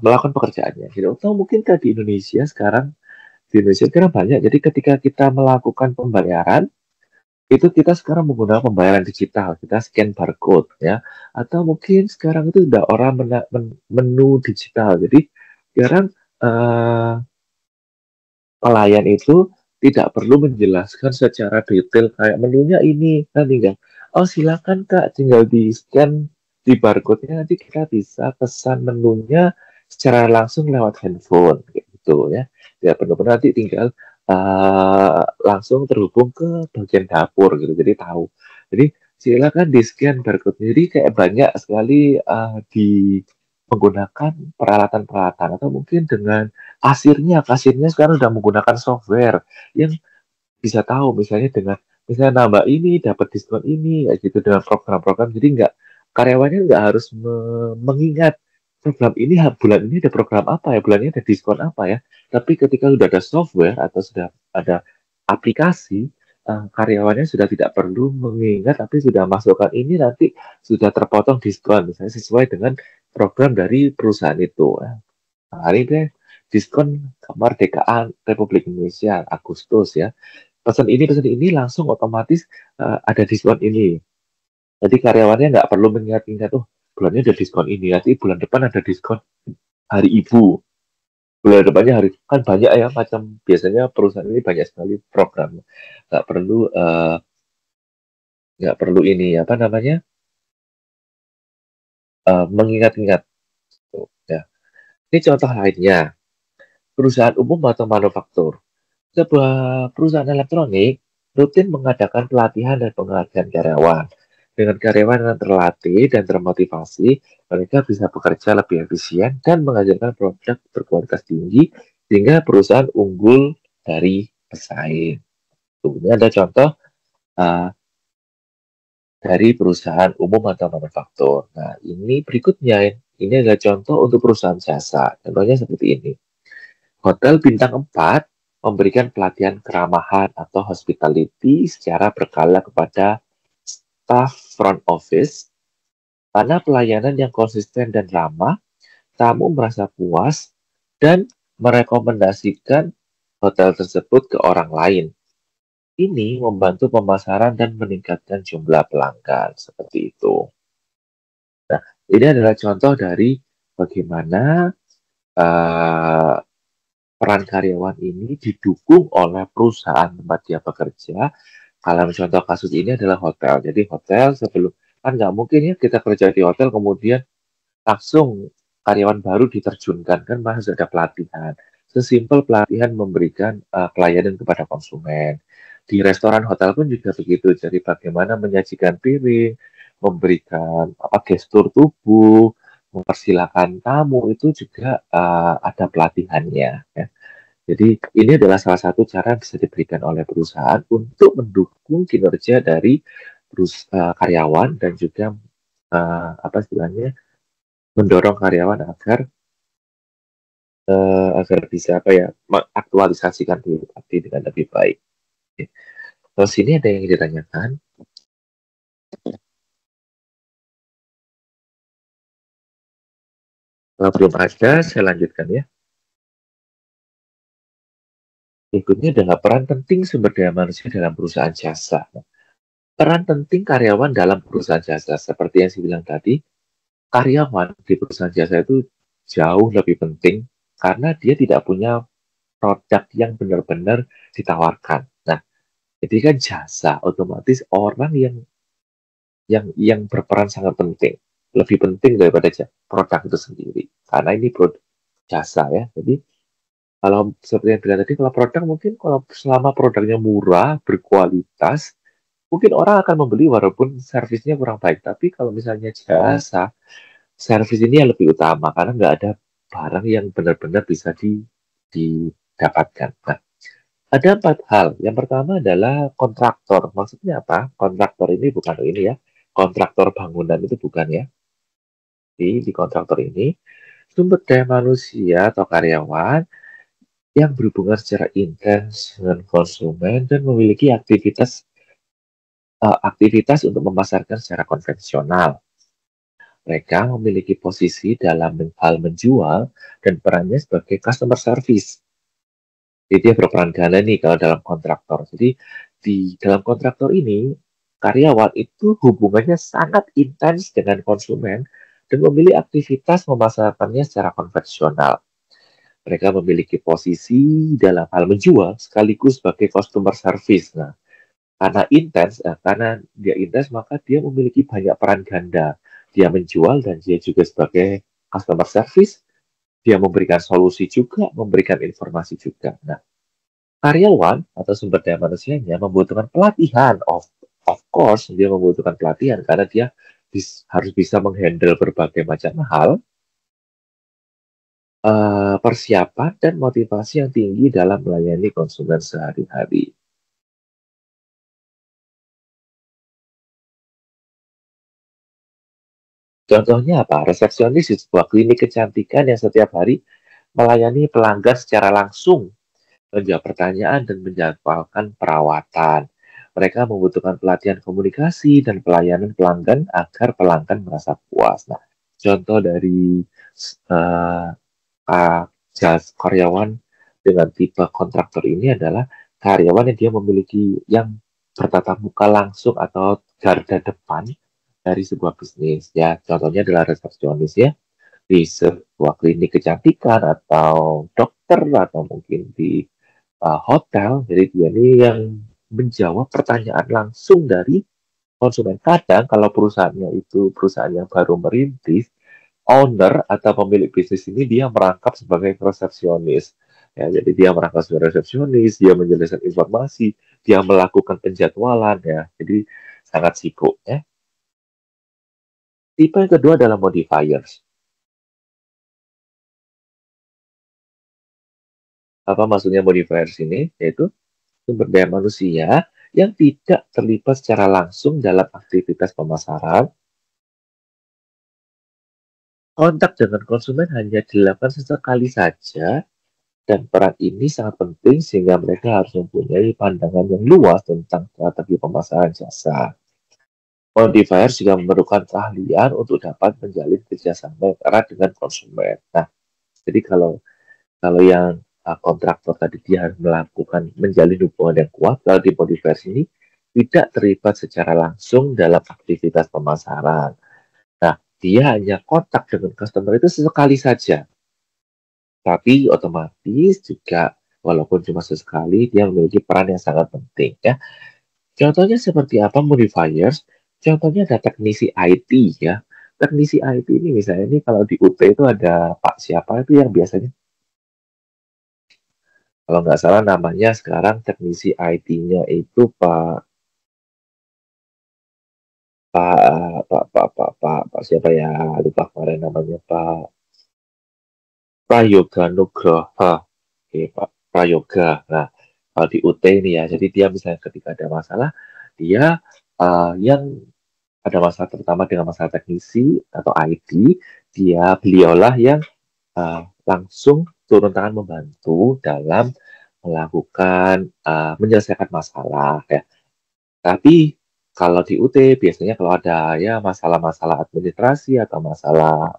melakukan pekerjaannya. Gitu. Atau mungkin di Indonesia sekarang banyak. Jadi ketika kita melakukan pembayaran, itu kita sekarang menggunakan pembayaran digital, kita scan barcode ya. Atau mungkin sekarang itu sudah orang menu digital. Jadi sekarang pelayan itu tidak perlu menjelaskan secara detail kayak menunya ini kan tinggal silakan Kak tinggal di scan di barcode-nya nanti kita bisa pesan menunya secara langsung lewat handphone gitu ya tidak perlu nanti tinggal langsung terhubung ke bagian dapur gitu jadi tahu jadi silakan di scan barcode jadi kayak banyak sekali di menggunakan peralatan-peralatan atau mungkin dengan kasirnya sekarang sudah menggunakan software yang bisa tahu misalnya nambah ini dapat diskon ini kayak gitu dengan program-program jadi nggak karyawannya nggak harus mengingat program ini bulan ini ada program apa ya bulan ini ada diskon apa ya tapi ketika sudah ada software atau sudah ada aplikasi karyawannya sudah tidak perlu mengingat tapi sudah masukkan ini nanti sudah terpotong diskon misalnya sesuai dengan program dari perusahaan itu. Nah, hari ini diskon kemerdekaan Republik Indonesia Agustus ya. Pesan ini langsung otomatis ada diskon ini. Jadi karyawannya nggak perlu mengingat-ingat, oh bulannya ada diskon ini, nanti bulan depan ada diskon hari ibu. Bulan depannya hari kan banyak ya macam biasanya perusahaan ini banyak sekali program. Nggak perlu nggak perlu ini apa namanya mengingat-ingat. Ya. Ini contoh lainnya perusahaan umum atau manufaktur. Sebuah perusahaan elektronik rutin mengadakan pelatihan dan penghargaan karyawan. Dengan karyawan yang terlatih dan termotivasi, mereka bisa bekerja lebih efisien dan menghasilkan produk berkualitas tinggi sehingga perusahaan unggul dari pesaing. Ini ada contoh uh, dari perusahaan umum atau manufaktur. Nah, ini berikutnya. Ini adalah contoh untuk perusahaan jasa. Contohnya seperti ini. Hotel bintang 4 memberikan pelatihan keramahan atau hospitality secara berkala kepada staf front office. Karena pelayanan yang konsisten dan ramah, tamu merasa puas dan merekomendasikan hotel tersebut ke orang lain. Ini membantu pemasaran dan meningkatkan jumlah pelanggan seperti itu. Nah, ini adalah contoh dari bagaimana peran karyawan ini didukung oleh perusahaan tempat dia bekerja. Kalau contoh kasus ini adalah hotel. Jadi hotel sebelum kan nggak mungkin ya kita kerja di hotel kemudian langsung karyawan baru diterjunkan kan masih ada pelatihan. Sesimpel pelatihan memberikan pelayanan kepada konsumen. Di restoran hotel pun juga begitu. Jadi bagaimana menyajikan piring, memberikan gestur tubuh, mempersilahkan tamu itu juga ada pelatihannya. Ya. Jadi ini adalah salah satu cara yang bisa diberikan oleh perusahaan untuk mendukung kinerja dari karyawan dan juga apa istilahnya mendorong karyawan agar bisa mengaktualisasikan diri dengan lebih baik. Oke. Terus ini ada yang ditanyakan. Kalau belum ada, saya lanjutkan ya. Berikutnya adalah peran penting sumber daya manusia dalam perusahaan jasa. Peran penting karyawan dalam perusahaan jasa, seperti yang saya bilang tadi, karyawan di perusahaan jasa itu jauh lebih penting karena dia tidak punya produk yang benar-benar ditawarkan. Nah, jadi kan jasa, otomatis orang yang berperan sangat penting, lebih penting daripada produk itu sendiri. Karena ini produk jasa ya. Jadi kalau seperti yang bilang tadi, kalau produk mungkin kalau selama produknya murah, berkualitas, mungkin orang akan membeli walaupun servisnya kurang baik. Tapi kalau misalnya jasa, servis ini yang lebih utama karena nggak ada barang yang benar-benar bisa didapatkan. Nah, ada 4 hal. Yang pertama adalah kontraktor. Maksudnya apa? Kontraktor ini bukan ini ya. Kontraktor bangunan itu bukan ya. Di kontraktor ini, sumber daya manusia atau karyawan yang berhubungan secara intens dengan konsumen dan memiliki aktivitas untuk memasarkan secara konvensional. Mereka memiliki posisi dalam hal menjual dan perannya sebagai customer service. Jadi dia berperan ganda nih kalau dalam kontraktor. Jadi di dalam kontraktor ini, karyawan itu hubungannya sangat intens dengan konsumen dan memilih aktivitas memasarkannya secara konvensional. Mereka memiliki posisi dalam hal menjual sekaligus sebagai customer service. Nah, karena dia intens, maka dia memiliki banyak peran ganda. Dia menjual dan dia juga sebagai customer service, dia memberikan solusi juga, memberikan informasi juga. Nah, karyawan atau sumber daya manusianya membutuhkan pelatihan. Of course, dia membutuhkan pelatihan karena dia harus bisa menghandle berbagai macam hal, persiapan dan motivasi yang tinggi dalam melayani konsumen sehari-hari. Contohnya apa? Resepsionis di sebuah klinik kecantikan yang setiap hari melayani pelanggan secara langsung, menjawab pertanyaan dan menjadwalkan perawatan. Mereka membutuhkan pelatihan komunikasi dan pelayanan pelanggan agar pelanggan merasa puas. Nah, contoh dari uh, karyawan dengan tipe kontraktor ini adalah karyawan yang dia memiliki yang bertatap muka langsung atau garda depan dari sebuah bisnis ya. Contohnya adalah resepsionis ya di sebuah klinik kecantikan atau dokter atau mungkin di hotel. Jadi dia ini yang menjawab pertanyaan langsung dari konsumen. Kadang kalau perusahaannya itu perusahaan yang baru merintis, owner atau pemilik bisnis ini dia merangkap sebagai resepsionis. Ya, jadi dia merangkap sebagai resepsionis, dia menjelaskan informasi, dia melakukan penjadwalan ya. Jadi sangat sibuk ya. Tipe yang kedua adalah modifiers. Apa maksudnya modifiers ini? Yaitu sumber daya manusia yang tidak terlibat secara langsung dalam aktivitas pemasaran. Kontak dengan konsumen hanya dilakukan sesekali saja, dan peran ini sangat penting sehingga mereka harus mempunyai pandangan yang luas tentang strategi pemasaran jasa. Modifier juga memerlukan keahlian untuk dapat menjalin kerjasama yang erat dengan konsumen. Nah, jadi kalau yang kontraktor tadi dia harus menjalin hubungan yang kuat, kalau di modifier ini tidak terlibat secara langsung dalam aktivitas pemasaran. Nah, dia hanya kontak dengan customer itu sesekali saja. Tapi otomatis juga walaupun cuma sesekali, dia memiliki peran yang sangat penting ya. Contohnya seperti apa modifiers? Contohnya ada teknisi IT ya. Teknisi IT ini misalnya ini kalau di UT itu ada Pak siapa itu yang biasanya Kalau nggak salah namanya sekarang teknisi IT-nya itu Pak siapa ya, lupa kemarin namanya, Prayoga Nugroho. Oke, Pak Prayoga. Nah, kalau di UT ini ya, jadi dia misalnya ketika ada masalah, dia yang ada masalah terutama dengan masalah teknisi atau IT, beliaulah yang langsung turun tangan membantu dalam melakukan menyelesaikan masalah ya. Tapi kalau di UT biasanya kalau ada ya masalah-masalah administrasi atau masalah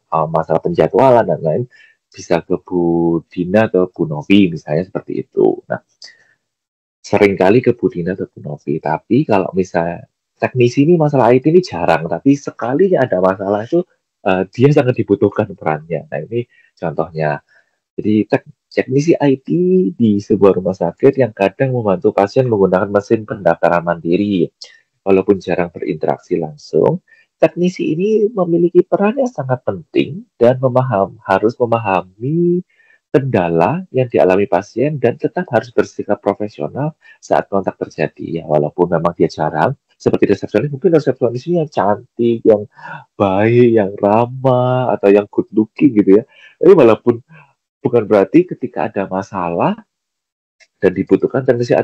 penjadwalan dan lain, bisa ke Bu Dina atau Bu Novi misalnya seperti itu. Nah, seringkali ke Bu Dina atau Bu Novi. Tapi kalau misalnya teknisi ini masalah IT ini jarang, tapi sekali ada masalah itu dia sangat dibutuhkan perannya. Nah, ini contohnya. Jadi teknisi IT di sebuah rumah sakit yang kadang membantu pasien menggunakan mesin pendaftaran mandiri. Walaupun jarang berinteraksi langsung, teknisi ini memiliki peran yang sangat penting dan harus memahami kendala yang dialami pasien dan tetap harus bersikap profesional saat kontak terjadi. Ya, walaupun memang dia jarang, seperti resepsionis, mungkin resepsionis ini yang cantik, yang baik, yang ramah, atau yang good looking gitu ya. Tapi walaupun bukan berarti ketika ada masalah dan dibutuhkan teknisi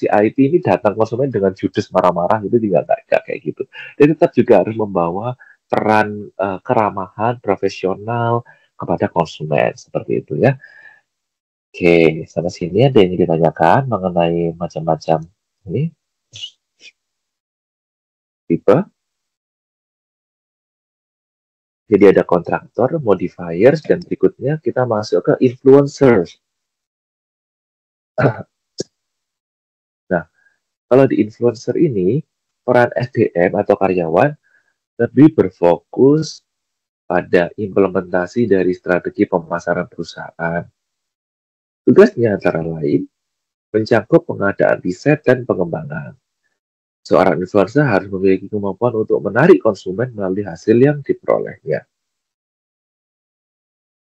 IT ini datang konsumen dengan judes marah-marah itu juga nggak kayak gitu. Dia tetap juga harus membawa peran keramahan profesional kepada konsumen seperti itu ya. Oke, sampai sini ada yang ingin ditanyakan mengenai macam-macam ini tipe. Jadi ada kontraktor, modifiers, dan berikutnya kita masuk ke influencers. Nah, kalau di influencer ini, peran SDM atau karyawan lebih berfokus pada implementasi dari strategi pemasaran perusahaan. Tugasnya antara lain mencakup pengadaan riset dan pengembangan. Seorang influencer harus memiliki kemampuan untuk menarik konsumen melalui hasil yang diperolehnya.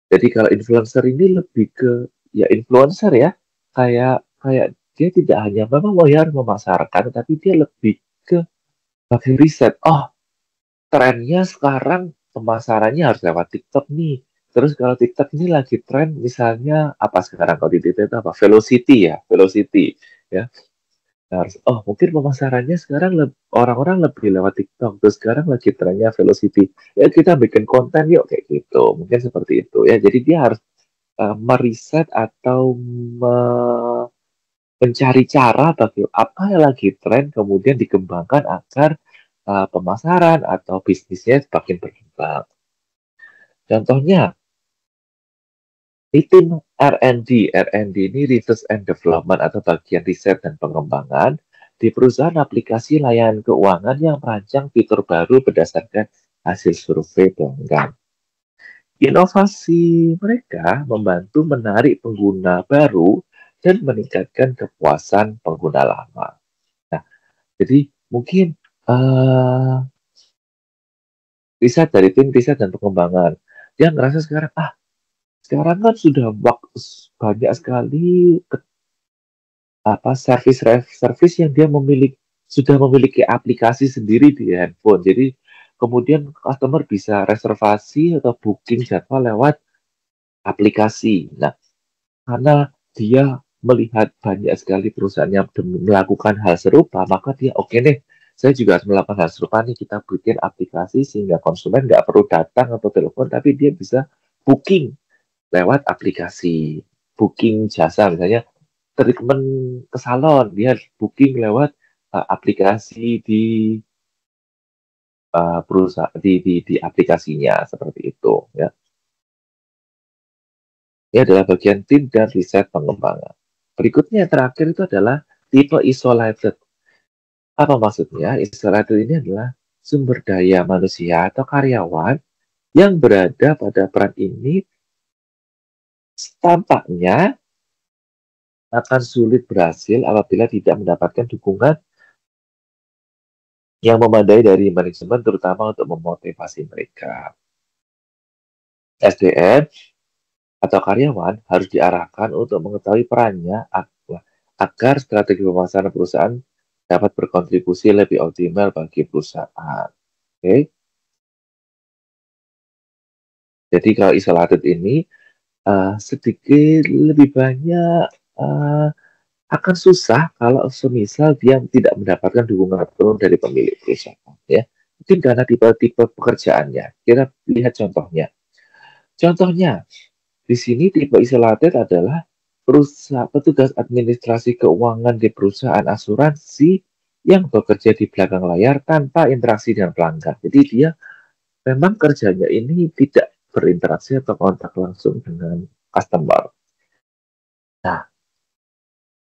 Jadi kalau influencer ini lebih ke ya influencer ya, kayak kayak dia tidak hanya memang mau ya memasarkan, tapi dia lebih ke bagi riset. Oh, trennya sekarang pemasarannya harus lewat TikTok nih. Terus kalau TikTok ini lagi tren, misalnya apa sekarang kalau di TikTok itu apa? Velocity ya, Velocity ya. Nah, oh mungkin pemasarannya sekarang orang-orang lebih lewat TikTok. Terus sekarang lagi trennya Velocity. Ya kita bikin konten yuk kayak gitu. Mungkin seperti itu ya. Jadi dia harus meriset atau mencari cara bagi apa yang lagi tren kemudian dikembangkan agar pemasaran atau bisnisnya semakin berkembang. Contohnya, di tim R&D. R&D ini Research and Development atau bagian riset dan pengembangan di perusahaan aplikasi layanan keuangan yang merancang fitur baru berdasarkan hasil survei pelanggan. Inovasi mereka membantu menarik pengguna baru dan meningkatkan kepuasan pengguna lama. Nah, jadi mungkin riset dari tim riset dan pengembangan. Dia ngerasa sekarang kan sudah banyak sekali service yang dia sudah memiliki aplikasi sendiri di handphone. Jadi kemudian customer bisa reservasi atau booking jadwal lewat aplikasi. Nah, karena dia melihat banyak sekali perusahaan yang melakukan hal serupa, maka dia oke nih, saya juga harus melakukan hal serupa nih, kita bikin aplikasi sehingga konsumen nggak perlu datang atau telepon, tapi dia bisa booking lewat aplikasi. Booking jasa misalnya treatment ke salon, dia booking lewat aplikasi di perusahaan di aplikasinya seperti itu ya. Ini adalah bagian tim dan riset pengembangan. Berikutnya yang terakhir itu adalah tipe isolated. Apa maksudnya? Isolated ini adalah sumber daya manusia atau karyawan yang berada pada peran ini tampaknya akan sulit berhasil apabila tidak mendapatkan dukungan yang memadai dari manajemen terutama untuk memotivasi mereka. SDM atau karyawan harus diarahkan untuk mengetahui perannya agar strategi pemasaran perusahaan dapat berkontribusi lebih optimal bagi perusahaan. Oke. Jadi kalau isolated ini sedikit lebih banyak akan susah kalau semisal dia tidak mendapatkan dukungan penuh dari pemilik perusahaan, ya. Mungkin karena tipe-tipe pekerjaannya. Kita lihat contohnya. Contohnya, di sini tipe isolated adalah petugas administrasi keuangan di perusahaan asuransi yang bekerja di belakang layar tanpa interaksi dengan pelanggan. Jadi dia memang kerjanya ini tidak berinteraksi atau kontak langsung dengan customer. Nah,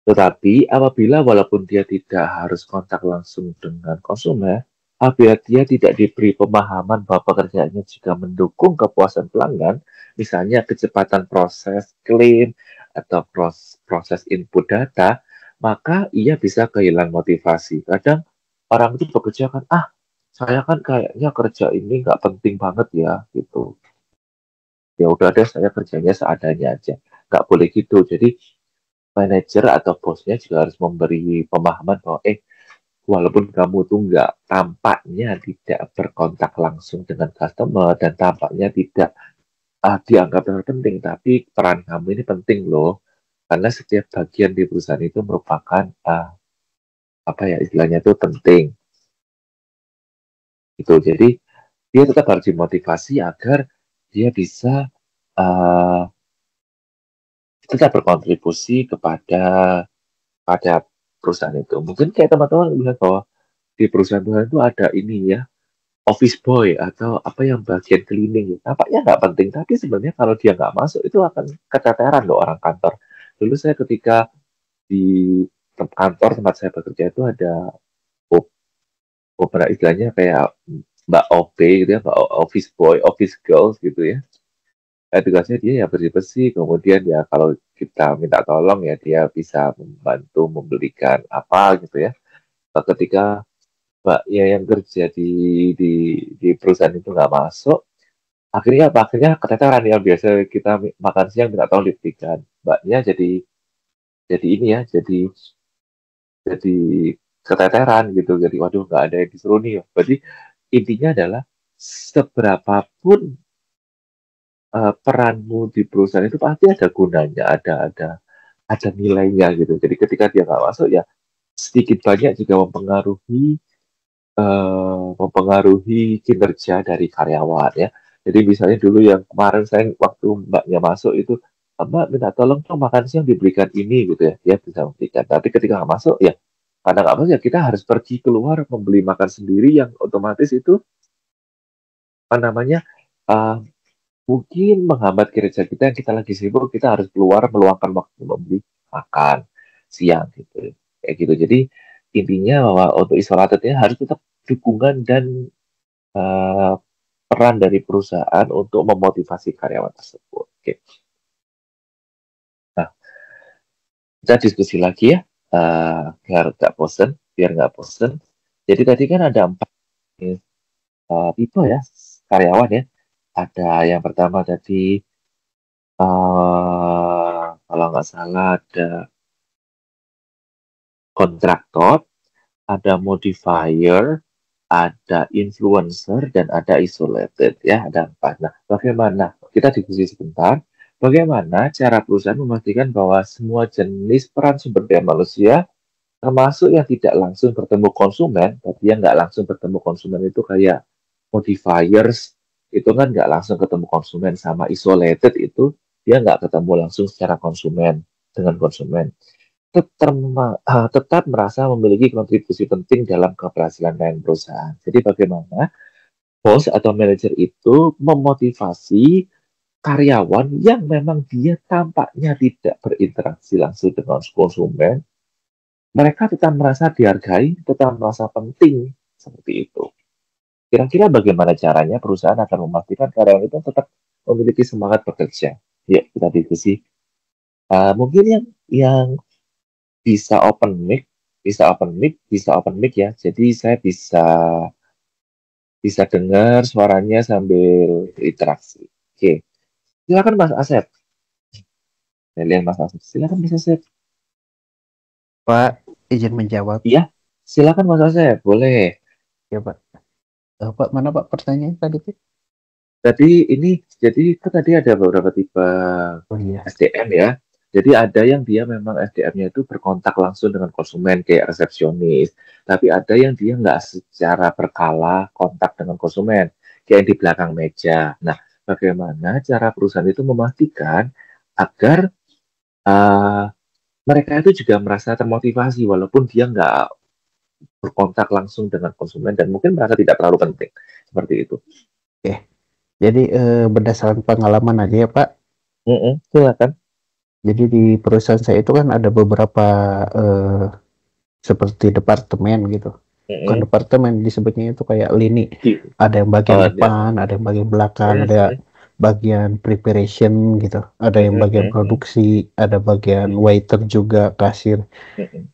tetapi apabila walaupun dia tidak harus kontak langsung dengan konsumen, apabila dia tidak diberi pemahaman bahwa pekerjaannya juga mendukung kepuasan pelanggan, misalnya kecepatan proses klaim atau proses input data, maka ia bisa kehilangan motivasi. Kadang orang itu bekerja kan, saya kan kayaknya kerja ini nggak penting banget ya, gitu. Ya udah deh, saya kerjanya seadanya aja. Nggak boleh gitu. Jadi manajer atau bosnya juga harus memberi pemahaman bahwa walaupun kamu tuh nggak tampaknya tidak berkontak langsung dengan customer dan tampaknya tidak dianggap penting, tapi peran kamu ini penting loh, karena setiap bagian di perusahaan itu merupakan apa ya istilahnya itu penting. Gitu. Jadi dia tetap harus dimotivasi agar dia bisa tetap berkontribusi pada perusahaan itu. Mungkin kayak teman-teman lihat bahwa di perusahaan-perusahaan itu ada ini ya, office boy atau apa yang bagian cleaning. Nampaknya nggak penting, tapi sebenarnya kalau dia nggak masuk itu akan keteteran loh orang kantor. Dulu saya ketika di kantor tempat saya bekerja itu ada beberapa istilahnya kayak Mbak OP gitu ya, Mbak Office Boy, Office Girls gitu ya. Tugasnya dia ya bersih-bersih, kemudian ya kalau kita minta tolong ya dia bisa membantu membelikan apa gitu ya. Ketika Mbak ya yang kerja di di perusahaan itu nggak masuk, akhirnya apa? Akhirnya keteteran yang biasa kita makan siang minta tolong dibelikan. Mbaknya jadi ini ya, jadi keteteran gitu. Jadi waduh nggak ada yang disuruh nih. Berarti intinya adalah seberapapun peranmu di perusahaan itu pasti ada gunanya, ada nilainya gitu. Jadi ketika dia nggak masuk ya sedikit banyak juga mempengaruhi kinerja dari karyawan ya. Jadi misalnya dulu yang kemarin saya waktu mbaknya masuk itu, Mbak minta tolong dong makan siang diberikan ini gitu ya, dia bisa memberikan. Tapi ketika nggak masuk ya, karena nggak masuk ya kita harus pergi keluar membeli makan sendiri yang otomatis itu apa namanya uh, mungkin menghambat kinerja kita yang kita lagi sibuk, kita harus keluar meluangkan waktu membeli makan siang gitu. Kayak gitu. Jadi intinya bahwa untuk isolated harus tetap dukungan dan uh, peran dari perusahaan untuk memotivasi karyawan tersebut. Oke. Nah, kita diskusi lagi ya, biar nggak bosen. Jadi tadi kan ada 4 tipe ya karyawan ya. Ada yang pertama tadi kalau nggak salah ada kontraktor, ada modifier, ada influencer, dan ada isolated ya, ada 4. Nah, bagaimana? Kita diskusi sebentar. Bagaimana cara perusahaan memastikan bahwa semua jenis peran sumber daya manusia, termasuk yang tidak langsung bertemu konsumen, tapi yang nggak langsung bertemu konsumen itu kayak modifiers, itu kan nggak langsung ketemu konsumen, sama isolated itu dia nggak ketemu langsung secara konsumen dengan konsumen. Tetap merasa memiliki kontribusi penting dalam keberhasilan lain perusahaan. Jadi bagaimana bos atau manajer itu memotivasi karyawan yang memang dia tampaknya tidak berinteraksi langsung dengan konsumen, mereka tetap merasa dihargai, tetap merasa penting, seperti itu. Kira-kira bagaimana caranya perusahaan akan memastikan karyawan itu tetap memiliki semangat bekerja? Ya, kita diskusi. Mungkin yang bisa open mic ya. Jadi saya bisa dengar suaranya sambil berinteraksi. Oke, silakan Mas Asep. Kalian Mas Asep, silakan Mas Asep. Pak, izin menjawab. Iya, silakan Mas Asep, boleh. Ya, Pak. Pak, mana Pak pertanyaan tadi, Pak? Tadi ini, jadi kan tadi ada beberapa tipe Oh iya. SDM ya. Jadi ada yang dia memang SDM-nya itu berkontak langsung dengan konsumen kayak resepsionis. Tapi ada yang dia nggak secara berkala kontak dengan konsumen, kayak yang di belakang meja. Nah, bagaimana cara perusahaan itu memastikan agar eh, mereka itu juga merasa termotivasi walaupun dia nggak berkontak langsung dengan konsumen dan mungkin merasa tidak terlalu penting. Seperti itu. Oke. Jadi berdasarkan pengalaman aja ya, Pak. Silakan. Jadi di perusahaan saya itu kan ada beberapa eh, seperti departemen gitu. Bukan departemen, disebutnya itu kayak lini. Ada yang bagian depan, ada yang bagian belakang, ada bagian preparation gitu, ada yang bagian produksi, ada bagian waiter juga, kasir.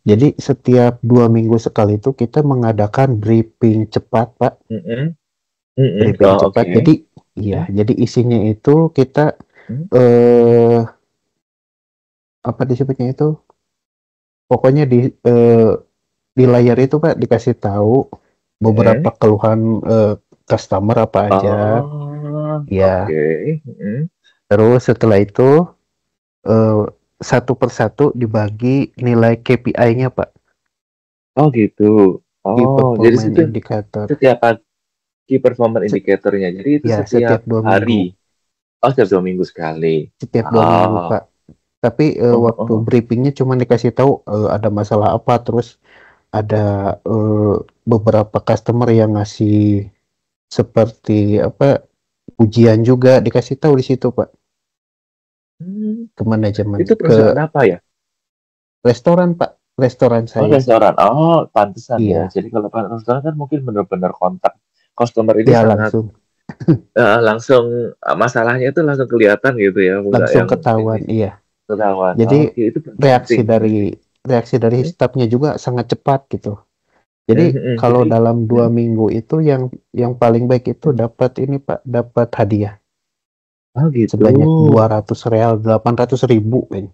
Jadi setiap 2 minggu sekali itu kita mengadakan briefing cepat, Pak. Briefing cepat. Okay. Jadi iya, jadi isinya itu kita apa disebutnya itu? Pokoknya di layar itu Pak dikasih tahu beberapa keluhan customer apa aja. Ya. Okay. Terus setelah itu satu persatu dibagi nilai KPI-nya Pak. Oh gitu. Key Oh, jadi Performance itu Indicator. setiap key performance indicatornya. Jadi itu setiap 2 hari. minggu. Oh, setiap 2 minggu sekali. Setiap 2 minggu Pak. Tapi waktu briefingnya cuma dikasih tahu ada masalah apa, terus ada beberapa customer yang ngasih seperti apa ujian juga dikasih tahu di situ Pak. Ke manajemen. Itu perusahaan apa ya? Restoran Pak, restoran Oh, saya. restoran. Oh, pantesan ya. Iya. Jadi kalau restoran kan mungkin benar-benar kontak customer ini Ya sangat langsung langsung masalahnya itu langsung kelihatan gitu ya, enggak langsung yang ketahuan. ini Iya. ketahuan. Jadi Oke, itu reaksi penting. dari stafnya juga sangat cepat gitu. Jadi kalau Jadi, dalam 2 minggu itu yang paling baik itu dapat ini Pak, dapat hadiah oh gitu. sebanyak 200 real, 800.000 kan.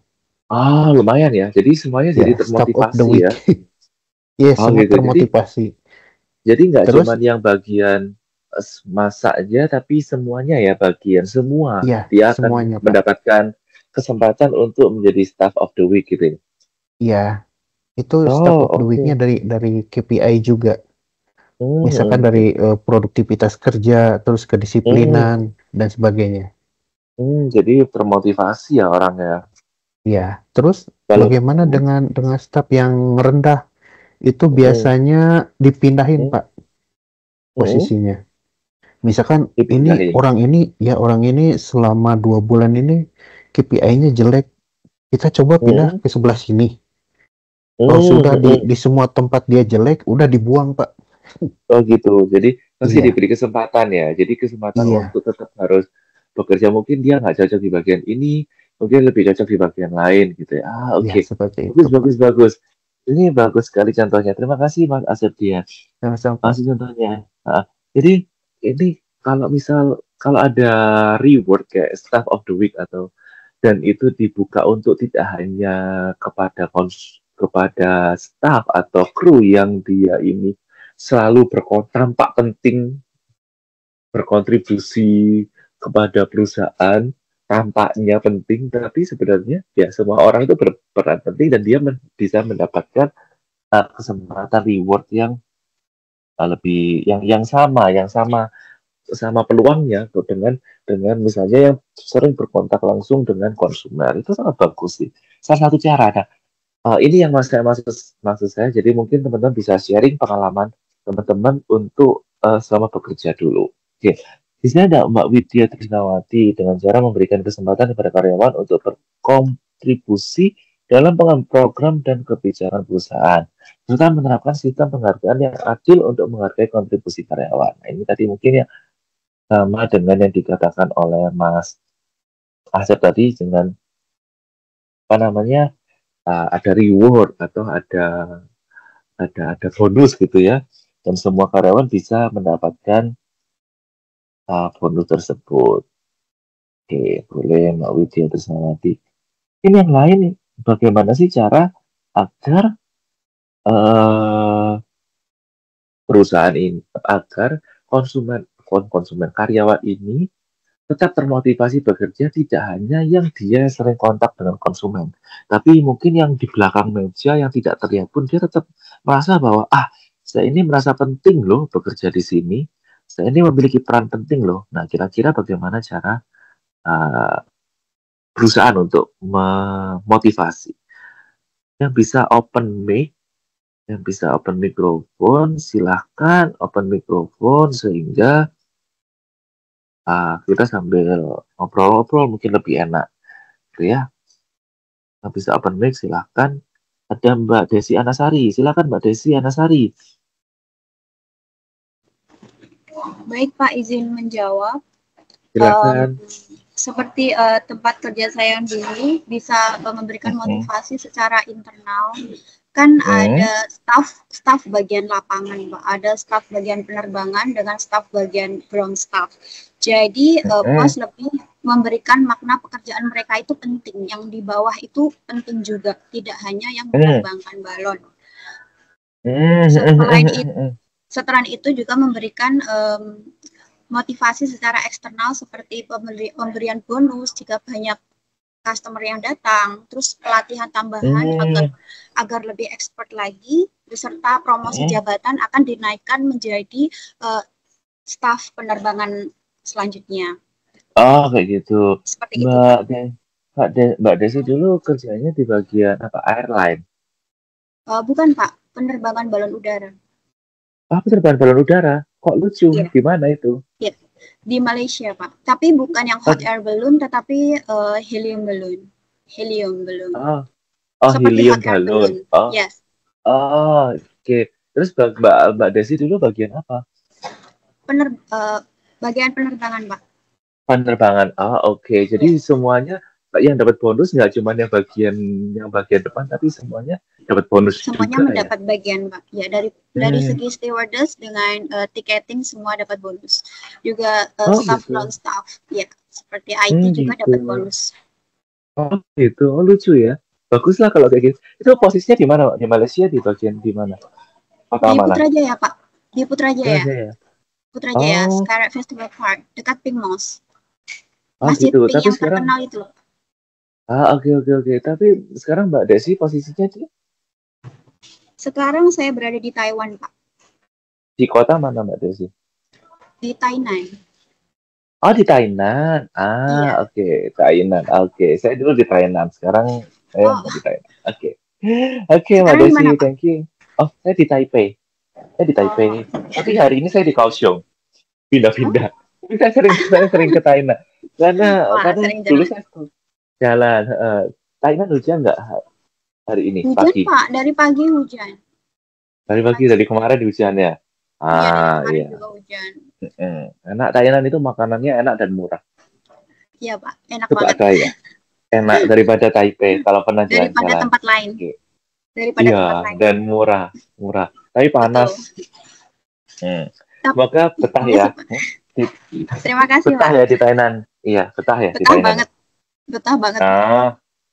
Ah, lumayan ya. Jadi semuanya jadi Ya, staff of the termotivasi week. ya. Iya, Oh semua gitu. termotivasi. Jadi nggak Terus cuma yang bagian masak aja, tapi semuanya ya bagian semua. iya, Dia akan semuanya Pak. mendapatkan kesempatan untuk menjadi staff of the week gitu. Iya, itu staff Oh, of the week-nya oke. dari KPI juga. Misalkan Hmm, dari produktivitas kerja, terus kedisiplinan dan sebagainya. jadi termotivasi ya orangnya. Ya, terus Kalau bagaimana dengan staf yang rendah? Itu biasanya dipindahin, Pak, posisinya. Misalkan dipindahin. orang ini selama 2 bulan ini KPI-nya jelek, kita coba pindah ke sebelah sini. Kalau sudah di semua tempat dia jelek, udah dibuang, Pak. Oh gitu. Jadi masih Iya, diberi kesempatan ya. Jadi kesempatan iya, untuk tetap harus bekerja. Mungkin dia nggak cocok di bagian ini, mungkin lebih cocok di bagian lain gitu ya. Ah, iya oke. seperti Bagus, itu, Pak. bagus, bagus. Ini bagus sekali contohnya. Terima kasih Mas Asep dia. Sama-sama, Pak. Masih contohnya. Jadi ini kalau ada reward kayak staff of the week atau dan itu dibuka untuk tidak hanya kepada staff atau kru yang dia ini selalu tampak penting berkontribusi kepada perusahaan, tampaknya penting, tapi sebenarnya ya semua orang itu berperan penting dan dia bisa mendapatkan kesempatan reward yang lebih yang sama peluangnya tuh dengan misalnya yang sering berkontak langsung dengan konsumen itu sangat bagus sih. Salah satu cara. Nah, ini yang maksud saya. Jadi mungkin teman-teman bisa sharing pengalaman teman-teman untuk selama bekerja dulu. Oke. Di sini ada Mbak Widya Trisnawati dengan cara memberikan kesempatan kepada karyawan untuk berkontribusi dalam program dan kebijakan perusahaan, serta menerapkan sistem penghargaan yang adil untuk menghargai kontribusi karyawan. Nah, ini tadi mungkin ya sama dengan yang dikatakan oleh Mas Asep tadi dengan apa namanya ada reward atau ada bonus gitu ya, dan semua karyawan bisa mendapatkan bonus tersebut. Oke, boleh Mbak Widya Trisnawati. Ini yang lain, bagaimana sih cara agar eh, perusahaan ini, agar konsumen karyawan ini tetap termotivasi bekerja, tidak hanya yang dia sering kontak dengan konsumen, tapi mungkin yang di belakang meja yang tidak terlihat pun dia tetap merasa bahwa saya ini merasa penting loh bekerja di sini, saya ini memiliki peran penting loh. Nah, kira-kira bagaimana cara uh, perusahaan untuk memotivasi yang bisa open mic, yang bisa open mikrofon, silahkan open mikrofon sehingga kita sambil ngobrol-ngobrol mungkin lebih enak, gitu ya. Yang bisa open mic silahkan. Ada Mbak Desi Anasari, silahkan Mbak Desi Anasari. Baik Pak, izin menjawab. Silakan. Seperti tempat kerja saya yang dulu bisa memberikan motivasi secara internal. Kan ada staff bagian lapangan, Pak. Ada staff bagian penerbangan dengan staff bagian ground staff. Jadi bos lebih memberikan makna pekerjaan mereka itu penting. Yang di bawah itu penting juga, tidak hanya yang menerbangkan balon. Setelah itu juga memberikan motivasi secara eksternal seperti pemberian bonus jika banyak customer yang datang, terus pelatihan tambahan agar lebih expert lagi, beserta promosi jabatan akan dinaikkan menjadi staf penerbangan selanjutnya. Oh, kayak gitu. Seperti itu. Mbak Desi dulu kerjanya di bagian apa? Airline? Bukan Pak, penerbangan balon udara. Penerbangan balon udara. Kok lucu? Iya. Di mana itu? Iya. Di Malaysia, Pak. Tapi bukan yang hot air balloon, tetapi helium balloon. Helium balloon. Seperti helium hot air balloon. Yes. Oke. Terus Mbak Desi dulu bagian apa? Bagian penerbangan, Pak. Penerbangan. Oke. Jadi semuanya yang dapat bonus nggak cuma yang bagian depan, tapi semuanya dapat bonus semuanya juga, mendapat bagian, Pak. Ya, dari segi stewardess dengan tiketing semua dapat bonus. Juga staff non staff, ya seperti IT juga dapat bonus. Oh gitu, lucu ya. Baguslah kalau kayak gitu. Itu posisinya di mana, Pak? Di Malaysia, di bagian di mana? Di Putrajaya, Pak. Di Putrajaya. Putrajaya, Oh. Skyride Festival Park, dekat Pink Mosque. Masjid gitu. Pink yang sekarang terkenal itu. Oke. Tapi sekarang Mbak Desi posisinya di? Sekarang saya berada di Taiwan, Pak. Di kota mana Mbak Desi? Di Tainan. Di Tainan. Iya. Oke. Tainan. Oke. Saya dulu di Tainan. Sekarang saya di Tainan. Oke, Mbak Desi, mana, thank you. Saya di Taipei. Tapi hari ini saya di Kaohsiung. Pindah-pindah. Saya sering ke Tainan. Karena dulu saya jalan. Tainan hujan nggak hari ini? Hujan, pagi? Pak. Dari pagi hujan. Dari kemarin hujan ya? Iya. Juga hujan. Enak, Thailand itu makanannya enak dan murah. Iya, Pak. Enak Suka banget. Saya. Enak daripada Taipei kalau pernah jalan-jalan. Daripada tempat lain. Daripada tempat lain. Dan murah. Tapi panas. Semoga betah ya. Terima kasih, betah Pak. Ya di Thailand. Iya, betah ya di Thailand. Betah banget.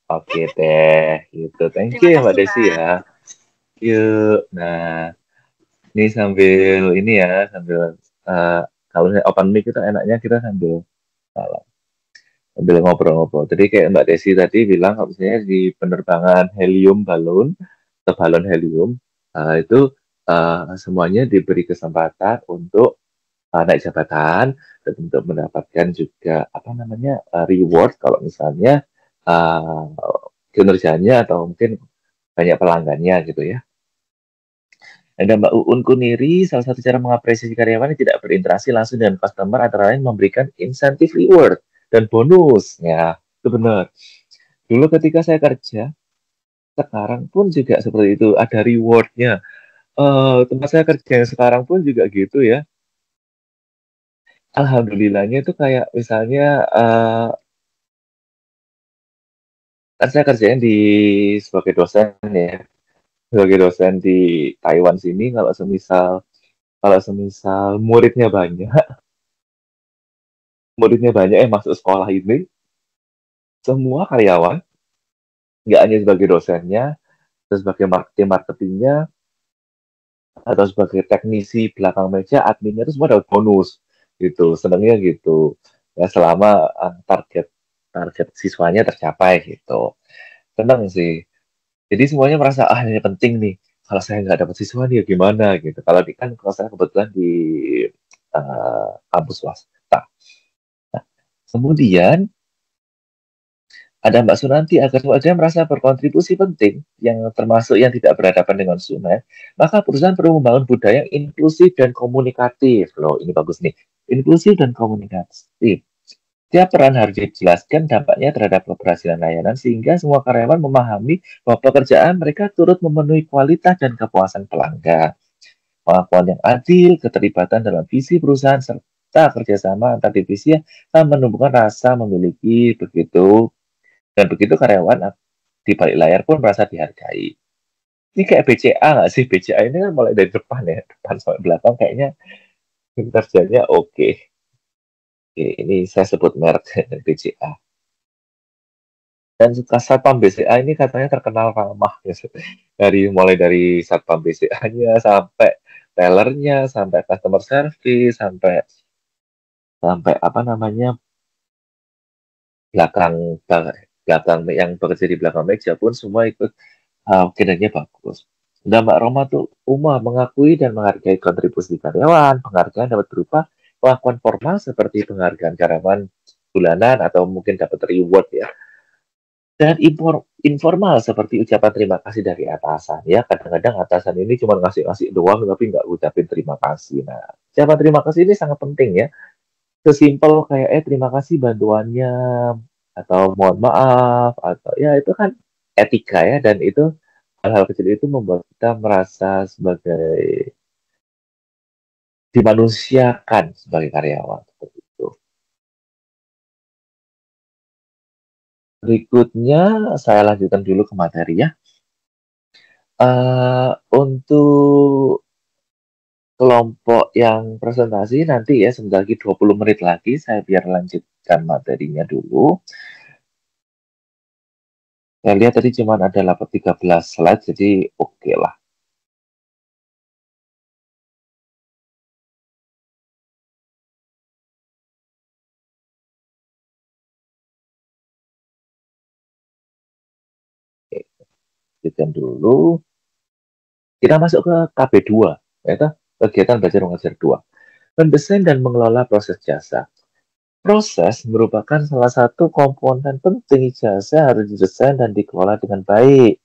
Oke deh, gitu. Thank you Mbak Desi ya. Yuk, nah ini sambil kalau open mic itu enaknya kita sambil ngobrol-ngobrol. Jadi kayak Mbak Desi tadi bilang, misalnya di penerbangan helium balon atau balon helium itu semuanya diberi kesempatan untuk naik jabatan dan untuk mendapatkan juga reward kalau misalnya kinerjanya atau mungkin banyak pelanggannya gitu ya. Ada Mbak Uun Kuniri, salah satu cara mengapresiasi karyawan yang tidak berinteraksi langsung dengan customer antara lain memberikan insentif reward dan bonus. Ya, itu benar. Dulu ketika saya kerja, sekarang pun juga seperti itu, ada rewardnya. Tempat saya kerja yang sekarang pun juga gitu ya. Alhamdulillahnya itu kayak misalnya kan saya kerjanya sebagai dosen ya. Sebagai dosen di Taiwan sini, kalau semisal muridnya banyak masuk sekolah ini, semua karyawan nggak hanya sebagai dosennya, atau sebagai marketingnya, atau sebagai teknisi belakang meja, adminnya itu semua dapat bonus gitu. Senangnya gitu. Ya selama target target siswanya tercapai gitu. Senang sih. Jadi semuanya merasa ini penting nih. Kalau saya nggak dapat siswa nih ya gimana gitu. Kalau saya kebetulan di kampus swasta. Nah, kemudian ada Mbak Sunanti agar semua dia merasa berkontribusi penting yang termasuk yang tidak berhadapan dengan konsumen, maka perusahaan perlu membangun budaya yang inklusif dan komunikatif. Loh, ini bagus nih. Inklusif dan komunikatif. Tiap peran harus dijelaskan dampaknya terhadap keberhasilan layanan sehingga semua karyawan memahami bahwa pekerjaan mereka turut memenuhi kualitas dan kepuasan pelanggan. Pengakuan yang adil, keterlibatan dalam visi perusahaan, serta kerjasama antar divisi yang menumbuhkan rasa memiliki begitu karyawan di balik layar pun merasa dihargai. Ini kayak BCA nggak sih? BCA ini kan mulai dari depan ya, depan sampai belakang kayaknya kerjanya oke. Oke, ini saya sebut merek BCA. Dan Satpam BCA ini katanya terkenal ramah ya. Mulai dari Satpam BCA-nya sampai tellernya, sampai customer service, sampai sampai apa namanya belakang belakang yang bekerja di belakang meja pun semua ikut kinerjanya bagus. Dan Mbak Roma tuh mengakui dan menghargai kontribusi karyawan. Penghargaan dapat berupa pengakuan formal seperti penghargaan karyawan bulanan atau mungkin dapat reward ya. Dan informal seperti ucapan terima kasih dari atasan ya. Kadang-kadang atasan ini cuma ngasih-ngasih doang tapi nggak ucapin terima kasih. Nah, ucapan terima kasih ini sangat penting ya. Sesimpel kayak terima kasih bantuannya atau mohon maaf atau ya itu kan etika ya, dan itu hal-hal kecil itu membuat kita merasa sebagai dimanusiakan sebagai karyawan seperti itu. Berikutnya saya lanjutkan dulu ke materi ya. Untuk kelompok yang presentasi nanti ya sebentar lagi 20 menit lagi saya biar lanjutkan materinya dulu. Saya lihat tadi cuma ada 13 slide, jadi oke lah. Oke, lanjutkan dulu. Kita masuk ke KB2, yaitu kegiatan belajar mengajar 2. Mendesain dan mengelola proses jasa. Proses merupakan salah satu komponen penting jasa harus didesain dan dikelola dengan baik.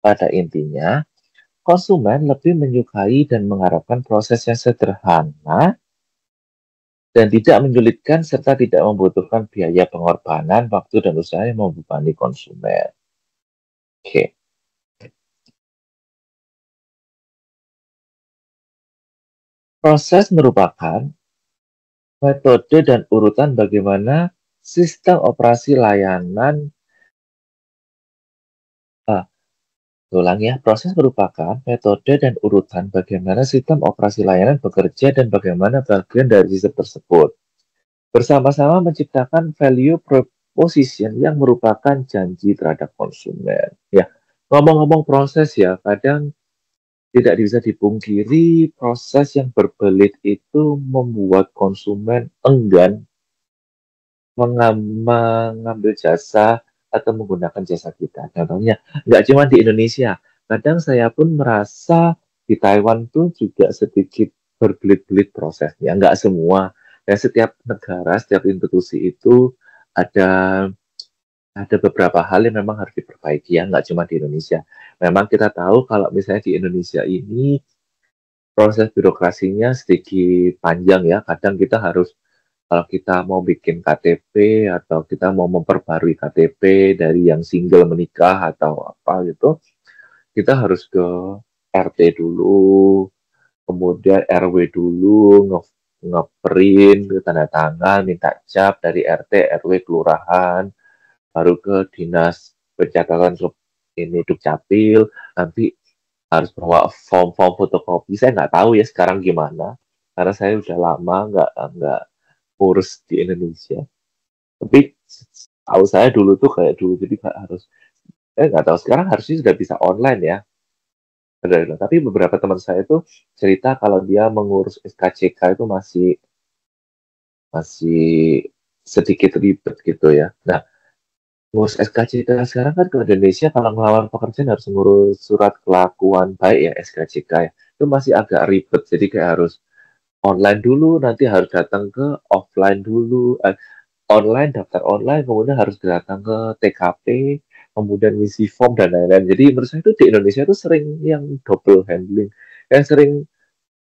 Pada intinya, konsumen lebih menyukai dan mengharapkan proses yang sederhana dan tidak menyulitkan serta tidak membutuhkan biaya pengorbanan, waktu, dan usaha yang membebani konsumen. Oke. Proses merupakan metode dan urutan bagaimana sistem operasi layanan ulang ya, proses merupakan metode dan urutan bagaimana sistem operasi layanan bekerja dan bagaimana bagian dari sistem tersebut. Bersama-sama menciptakan value proposition yang merupakan janji terhadap konsumen. Ya, ngomong-ngomong proses ya, kadang tidak bisa dipungkiri proses yang berbelit itu membuat konsumen enggan mengambil jasa atau menggunakan jasa kita. Contohnya, nggak cuma di Indonesia. Kadang saya pun merasa di Taiwan tuh juga sedikit berbelit-belit prosesnya. Nggak semua. Dan setiap negara, setiap institusi itu ada ada beberapa hal yang memang harus diperbaiki ya, nggak cuma di Indonesia. Memang kita tahu kalau misalnya di Indonesia ini proses birokrasinya sedikit panjang ya. Kadang kita harus kalau kita mau bikin KTP atau kita mau memperbarui KTP dari yang single menikah atau apa gitu, kita harus ke RT dulu, kemudian RW dulu, ngeprint, tanda tangan, minta cap dari RT, RW, kelurahan, baru ke dinas pencatatan ini Dukcapil, nanti harus bawa form-form fotokopi. Saya nggak tahu ya sekarang gimana, karena saya udah lama nggak kurus di Indonesia. Tapi tahu saya dulu tuh kayak dulu, jadi nggak harus Nggak tahu sekarang harusnya sudah bisa online ya. Tapi beberapa teman saya itu cerita kalau dia mengurus SKCK itu masih sedikit ribet gitu ya. Nah, ngurus SKCK sekarang kan ke Indonesia kalau ngelamar pekerjaan harus ngurus surat kelakuan baik ya SKCK ya. Itu masih agak ribet. Jadi kayak harus online dulu, nanti harus datang ke offline dulu, online, daftar online, kemudian harus datang ke TKP, kemudian ngisi form dan lain-lain. Jadi menurut saya itu di Indonesia itu sering yang double handling, yang sering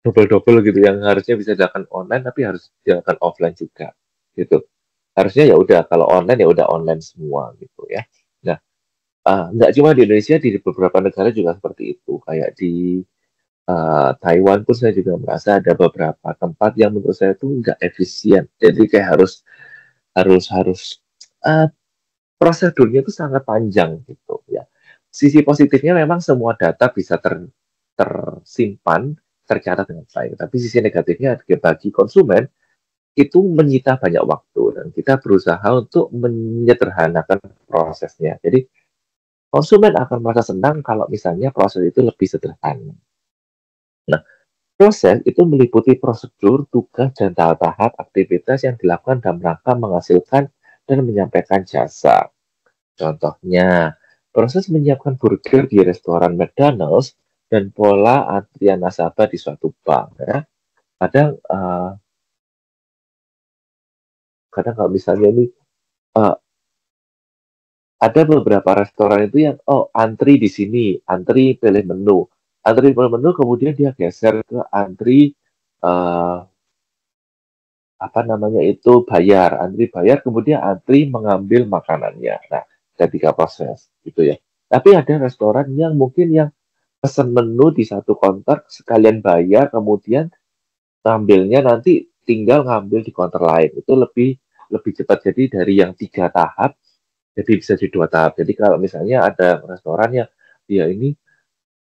double-double gitu, yang harusnya bisa dilakukan online tapi harus dilakukan offline juga, gitu. Harusnya ya udah kalau online ya udah online semua gitu ya. Nah, nggak cuma di Indonesia, di beberapa negara juga seperti itu. Kayak di Taiwan pun saya juga merasa ada beberapa tempat yang menurut saya itu nggak efisien. Jadi kayak harus harus harus uh, prosedurnya itu sangat panjang gitu ya. Sisi positifnya memang semua data bisa tersimpan, tercatat dengan baik. Tapi sisi negatifnya bagi konsumen itu menyita banyak waktu dan kita berusaha untuk menyederhanakan prosesnya. Jadi konsumen akan merasa senang kalau misalnya proses itu lebih sederhana. Nah, proses itu meliputi prosedur, tugas, dan tahap-tahap aktivitas yang dilakukan dalam rangka menghasilkan dan menyampaikan jasa. Contohnya, proses menyiapkan burger di restoran McDonald's dan pola antrian nasabah di suatu bank. Ya. Kadang, kadang kalau misalnya ini uh, ada beberapa restoran itu yang antri di sini, antri pilih menu, kemudian dia geser ke antri uh, apa namanya itu antri bayar, kemudian antri mengambil makanannya. Nah, ada 3 proses gitu ya. Tapi ada restoran yang mungkin yang pesan menu di satu counter sekalian bayar, kemudian ngambilnya nanti tinggal ngambil di counter lain. Itu lebih lebih cepat. Jadi dari yang 3 tahap jadi bisa di 2 tahap. Jadi kalau misalnya ada restoran yang dia ini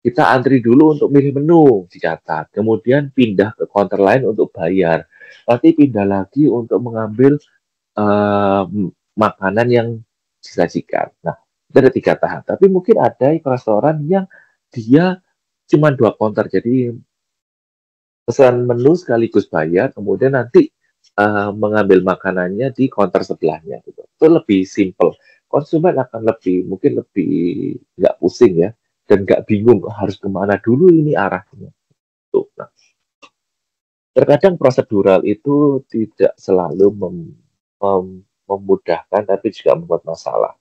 kita antri dulu untuk milih menu, dicatat. Kemudian pindah ke counter lain untuk bayar. Nanti pindah lagi untuk mengambil uh, makanan yang disajikan. Nah, itu ada 3 tahap. Tapi mungkin ada restoran yang dia cuma 2 counter. Jadi pesan menu sekaligus bayar, kemudian nanti mengambil makanannya di counter sebelahnya. Gitu. Itu lebih simple. Konsumen akan mungkin lebih nggak pusing ya, dan nggak bingung harus kemana dulu ini arahnya. Tuh. Nah, terkadang prosedural itu tidak selalu memudahkan, tapi juga membuat masalah.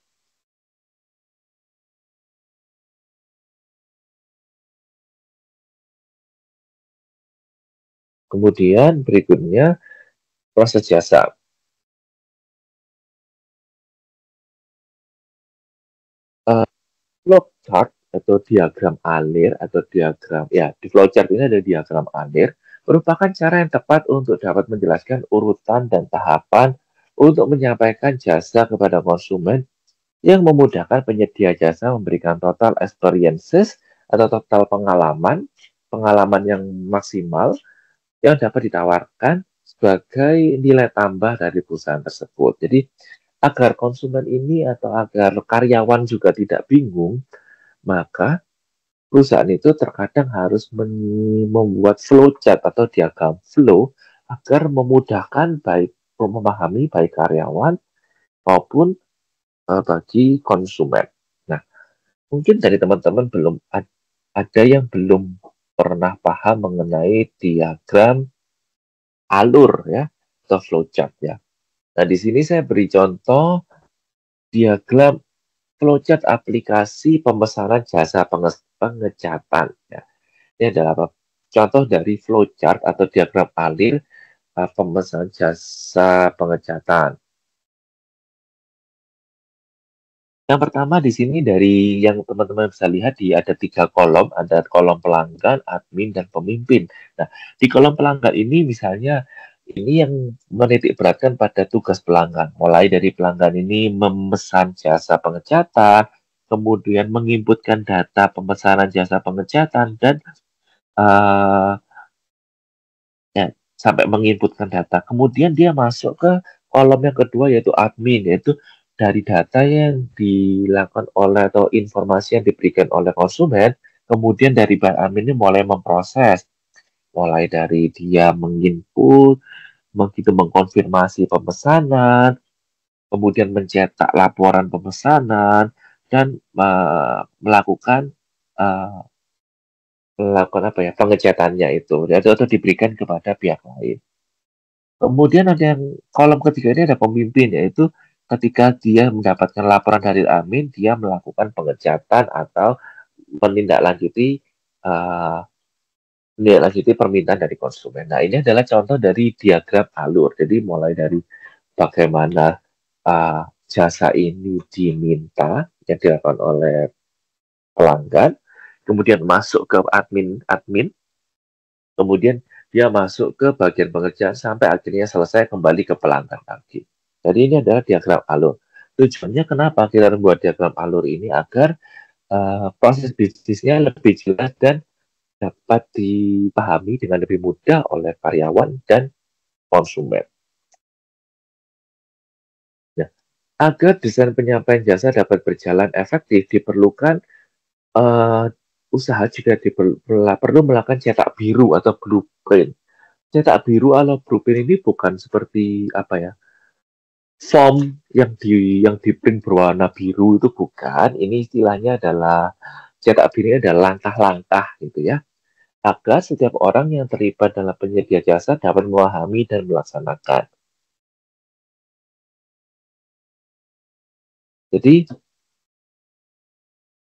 Kemudian berikutnya proses jasa. Flowchart atau diagram alir atau diagram ya di flowchart ini ada diagram alir merupakan cara yang tepat untuk dapat menjelaskan urutan dan tahapan untuk menyampaikan jasa kepada konsumen yang memudahkan penyedia jasa memberikan total experiences atau total pengalaman yang maksimal yang dapat ditawarkan sebagai nilai tambah dari perusahaan tersebut. Jadi agar konsumen ini atau agar karyawan juga tidak bingung, maka perusahaan itu terkadang harus membuat flowchart atau diagram flow agar memudahkan baik memahami baik karyawan maupun bagi konsumen. Nah, mungkin dari teman-teman belum ada yang belum pernah paham mengenai diagram alur ya atau flowchart ya. Nah, di sini saya beri contoh diagram flowchart aplikasi pemesanan jasa pengecatan. Ya. Ini adalah contoh dari flowchart atau diagram alir pemesanan jasa pengecatan. Yang pertama di sini dari yang teman-teman bisa lihat ada 3 kolom, ada kolom pelanggan, admin, dan pemimpin. Nah, di kolom pelanggan ini misalnya ini yang menitik beratkan pada tugas pelanggan. Mulai dari pelanggan ini memesan jasa pengecatan, kemudian menginputkan data pemesanan jasa pengecatan, dan ya, sampai menginputkan data. Kemudian dia masuk ke kolom yang kedua yaitu admin, yaitu dari data yang dilakukan oleh atau informasi yang diberikan oleh konsumen, kemudian dari admin ini mulai memproses, mulai dari dia menginput, begitu mengkonfirmasi pemesanan, kemudian mencetak laporan pemesanan, dan melakukan uh, pengecatannya itu, atau diberikan kepada pihak lain. Kemudian ada yang kolom ketiga ini ada pemimpin, yaitu ketika dia mendapatkan laporan dari admin, dia melakukan pengecatan atau menindaklanjuti uh, permintaan dari konsumen. Nah, ini adalah contoh dari diagram alur. Jadi mulai dari bagaimana jasa ini diminta yang dilakukan oleh pelanggan, kemudian masuk ke admin, kemudian dia masuk ke bagian pengerjaan sampai akhirnya selesai kembali ke pelanggan lagi. Jadi ini adalah diagram alur. Tujuannya kenapa kita membuat diagram alur ini agar proses bisnisnya lebih jelas dan dapat dipahami dengan lebih mudah oleh karyawan dan konsumen. Nah, agar desain penyampaian jasa dapat berjalan efektif, diperlukan usaha juga perlu melakukan cetak biru atau blueprint. Cetak biru atau blueprint ini bukan seperti form yang di print berwarna biru, itu bukan. Ini istilahnya adalah cetak biru adalah langkah-langkah gitu ya, agar setiap orang yang terlibat dalam penyedia jasa dapat memahami dan melaksanakan. Jadi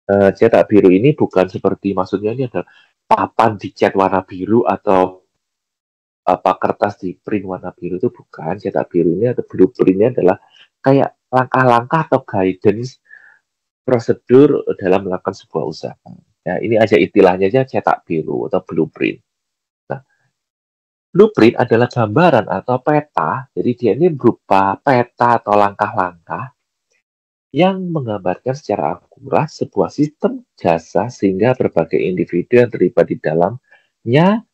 cetak biru ini bukan seperti, maksudnya ini ada papan dicat warna biru atau kertas di print warna biru, itu bukan. Cetak biru ini atau blueprintnya adalah kayak langkah-langkah atau guidance prosedur dalam melakukan sebuah usaha. Ya, ini aja istilahnya aja cetak biru atau blueprint. Nah, blueprint adalah gambaran atau peta. Jadi dia ini berupa peta atau langkah-langkah yang menggambarkan secara akurat sebuah sistem jasa sehingga berbagai individu yang terlibat di dalamnya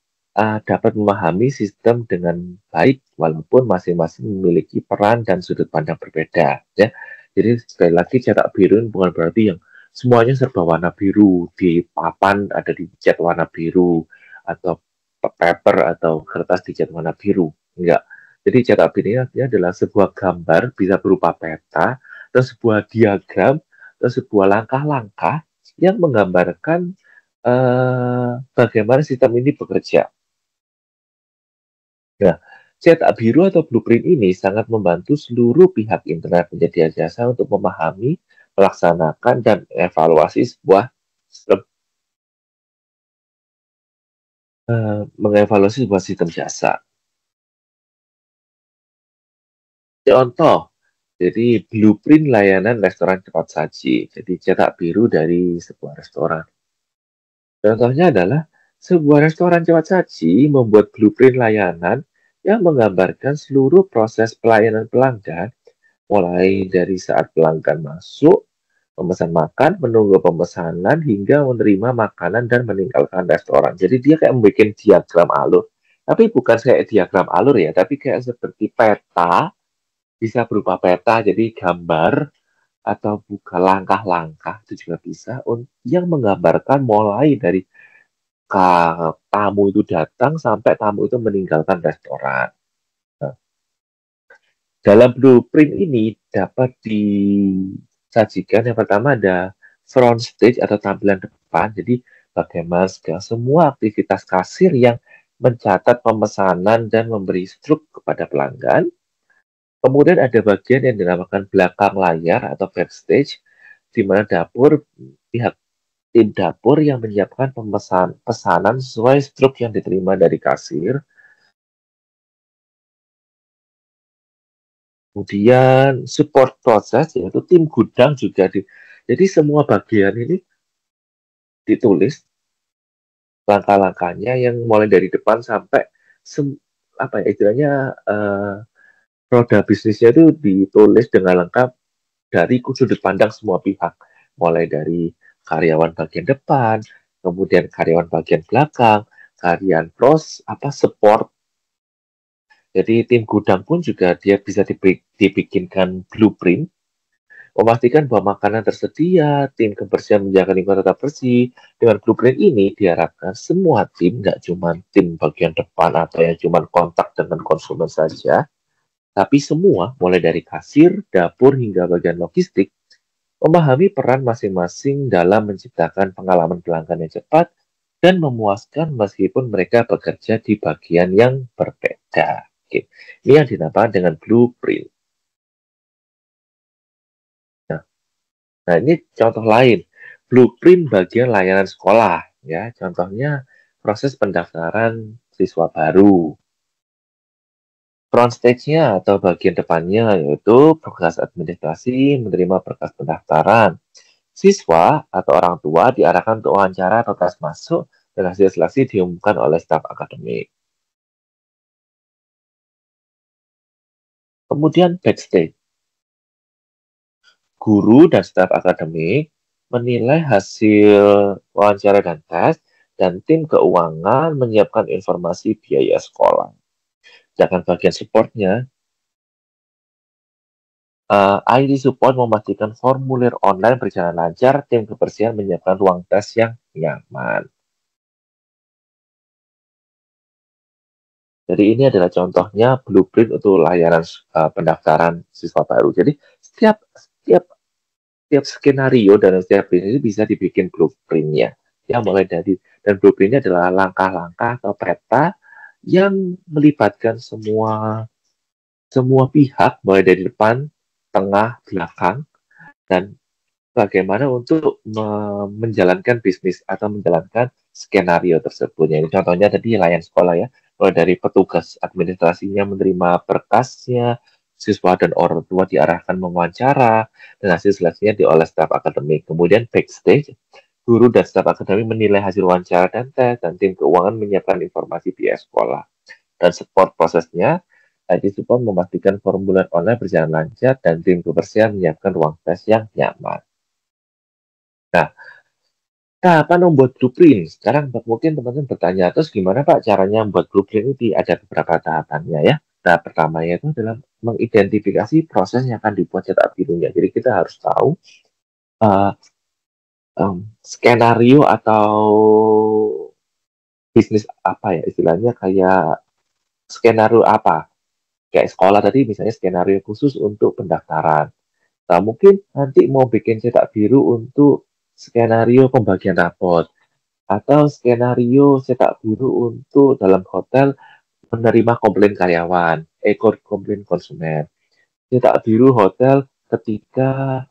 dapat memahami sistem dengan baik walaupun masing-masing memiliki peran dan sudut pandang berbeda. Ya. Jadi sekali lagi cetak biru bukan berarti yang semuanya serba warna biru, di papan ada dicat warna biru, atau paper atau kertas dicat warna biru. Enggak. Jadi cetak biru ini adalah sebuah gambar, bisa berupa peta, atau sebuah diagram, atau sebuah langkah-langkah yang menggambarkan bagaimana sistem ini bekerja. Nah, cetak biru atau blueprint ini sangat membantu seluruh pihak internet penyedia jasa untuk memahami, melaksanakan, dan evaluasi mengevaluasi sebuah sistem jasa. Contoh, jadi blueprint layanan restoran cepat saji. Jadi cetak biru dari sebuah restoran. Contohnya adalah sebuah restoran cepat saji membuat blueprint layanan yang menggambarkan seluruh proses pelayanan pelanggan, mulai dari saat pelanggan masuk, memesan makan, menunggu pemesanan, hingga menerima makanan dan meninggalkan restoran. Jadi dia kayak membuat diagram alur. Tapi bukan kayak diagram alur ya, tapi kayak seperti peta, bisa berupa peta, jadi gambar atau buka langkah-langkah itu juga bisa yang menggambarkan mulai dari tamu itu datang sampai tamu itu meninggalkan restoran. Nah, dalam blueprint ini dapat disajikan yang pertama ada front stage atau tampilan depan. Jadi bagaimana semua aktivitas kasir yang mencatat pemesanan dan memberi struk kepada pelanggan. Kemudian ada bagian yang dinamakan belakang layar atau backstage, di mana pihak tim dapur yang menyiapkan pesanan sesuai struk yang diterima dari kasir. Kemudian support proses, yaitu tim gudang juga. Jadi semua bagian ini ditulis langkah-langkahnya yang mulai dari depan sampai istilahnya roda bisnisnya itu ditulis dengan lengkap dari sudut pandang semua pihak, mulai dari karyawan bagian depan, kemudian karyawan bagian belakang, karyawan support. Jadi tim gudang pun juga dia bisa dibikinkan blueprint Memastikan bahwa makanan tersedia, tim kebersihan menjaga lingkungan tetap bersih. Dengan blueprint ini diharapkan semua tim, nggak cuma tim bagian depan atau yang cuma kontak dengan konsumen saja, tapi semua, mulai dari kasir, dapur, hingga bagian logistik, memahami peran masing-masing dalam menciptakan pengalaman pelanggan yang cepat dan memuaskan meskipun mereka bekerja di bagian yang berbeda. Oke. Ini yang dinamakan dengan blueprint. Nah, ini contoh lain. Blueprint bagian layanan sekolah. Ya, contohnya proses pendaftaran siswa baru. Front stage-nya atau bagian depannya yaitu berkas administrasi, menerima berkas pendaftaran. Siswa atau orang tua diarahkan untuk wawancara atau tes masuk dan hasil seleksi diumumkan oleh staf akademik. Kemudian backstage. Guru dan staf akademik menilai hasil wawancara dan tes, dan tim keuangan menyiapkan informasi biaya sekolah. Sedangkan bagian supportnya, IT support memastikan formulir online berjalan lancar, tim kebersihan menyiapkan ruang tes yang nyaman. Jadi ini adalah contohnya blueprint untuk layanan pendaftaran siswa baru. Jadi setiap skenario dan setiap bisnis bisa dibikin blueprint-nya. Ya, mulai dari, dan blueprint-nya adalah langkah-langkah atau peta yang melibatkan semua pihak, mulai dari depan, tengah, belakang, dan bagaimana untuk menjalankan bisnis atau menjalankan skenario tersebut. Jadi contohnya tadi layan sekolah ya, mulai dari petugas administrasinya menerima berkasnya, siswa dan orang tua diarahkan mewawancara, dan hasil seleksinya diolah staf akademik. Kemudian backstage, guru dan staf akademik menilai hasil wawancara dan tes, dan tim keuangan menyiapkan informasi biaya sekolah. Dan support prosesnya, IT support memastikan formulir online berjalan lancar, dan tim kebersihan menyiapkan ruang tes yang nyaman. Nah, tahapan membuat blueprint. Sekarang mungkin teman-teman bertanya, terus gimana Pak caranya membuat blueprint itu? Ada beberapa tahapannya ya. Tahap pertama itu adalah mengidentifikasi proses yang akan dibuat cetak birunya. Jadi kita harus tahu uh, skenario atau bisnis apa ya istilahnya, kayak skenario apa. Kayak sekolah tadi misalnya skenario khusus untuk pendaftaran. Nah, mungkin nanti mau bikin cetak biru untuk skenario pembagian rapot, atau skenario cetak biru untuk dalam hotel menerima komplain karyawan, komplain konsumen. Cetak biru hotel ketika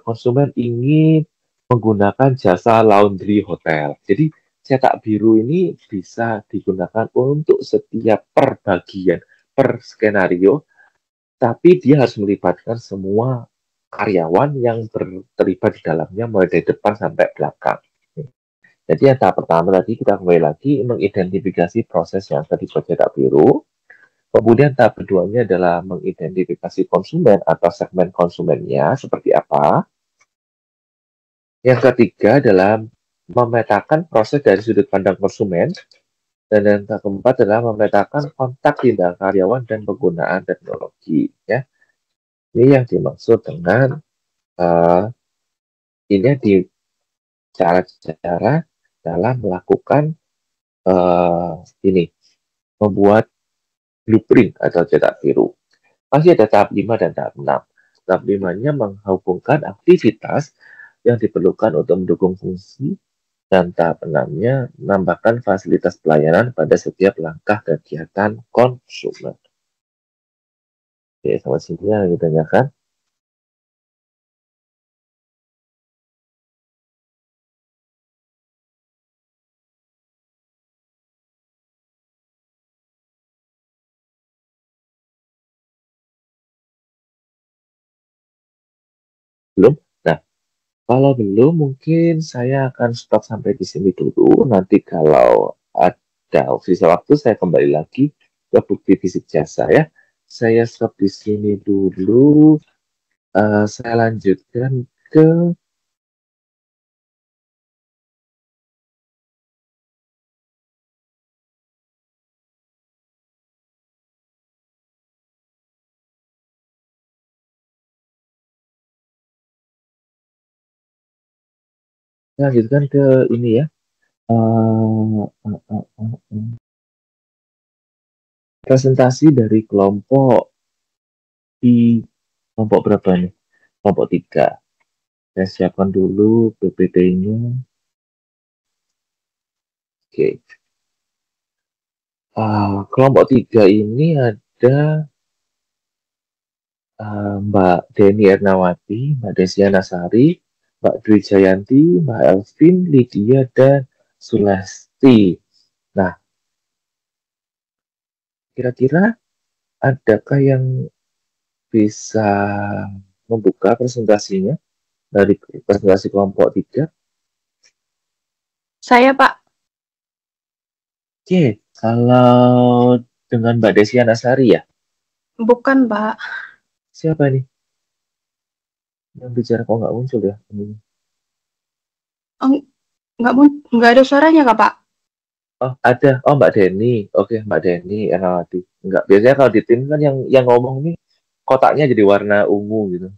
konsumen ingin menggunakan jasa laundry hotel. Jadi cetak biru ini bisa digunakan untuk setiap perbagian, per skenario, tapi dia harus melibatkan semua karyawan yang terlibat di dalamnya mulai dari depan sampai belakang. Jadi yang tahap pertama tadi kita kembali lagi mengidentifikasi proses yang tadi cetak biru. Kemudian tahap keduanya adalah mengidentifikasi konsumen atau segmen konsumennya seperti apa. Yang ketiga adalah memetakan proses dari sudut pandang konsumen. Dan yang keempat adalah memetakan kontak tindak karyawan dan penggunaan teknologi. Ya. Ini yang dimaksud dengan ini di cara-cara dalam melakukan ini, membuat blueprint atau cetak biru. Masih ada tahap 5 dan tahap 6. Tahap 5-nya menghubungkan aktivitas yang diperlukan untuk mendukung fungsi, dan tahap 6-nya menambahkan fasilitas pelayanan pada setiap langkah kegiatan konsumen. Oke, sampai sini yang ditanyakan. Belum? Nah, kalau belum, mungkin saya akan stop sampai di sini dulu. Nanti kalau ada sisa waktu, saya kembali lagi ke bukti fisik jasa ya. Saya stop di sini dulu. Saya lanjutkan ke Lanjutkan ke ini ya. Presentasi dari kelompok di kelompok berapa nih? Kelompok 3. Saya siapkan dulu PPT-nya. Oke. Kelompok 3 ini ada Mbak Deni Ernawati, Mbak Desiana Sari, Mbak Dwi Jayanti, Mbak Elvin, Lydia, dan Sulesti. Nah, kira-kira adakah yang bisa membuka presentasinya dari presentasi kelompok 3? Saya, Pak. Oke, kalau dengan Mbak Desiana Sari ya, Bukan, Pak. siapa nih yang bicara kok nggak muncul ya? Nggak ada suaranya, Kak, Pak. Oh, ada. Oh, Mbak Deni. Oke, Mbak Deni Ernawati. Enggak, biasanya kalau di tim kan yang ngomong nih kotaknya jadi warna ungu gitu.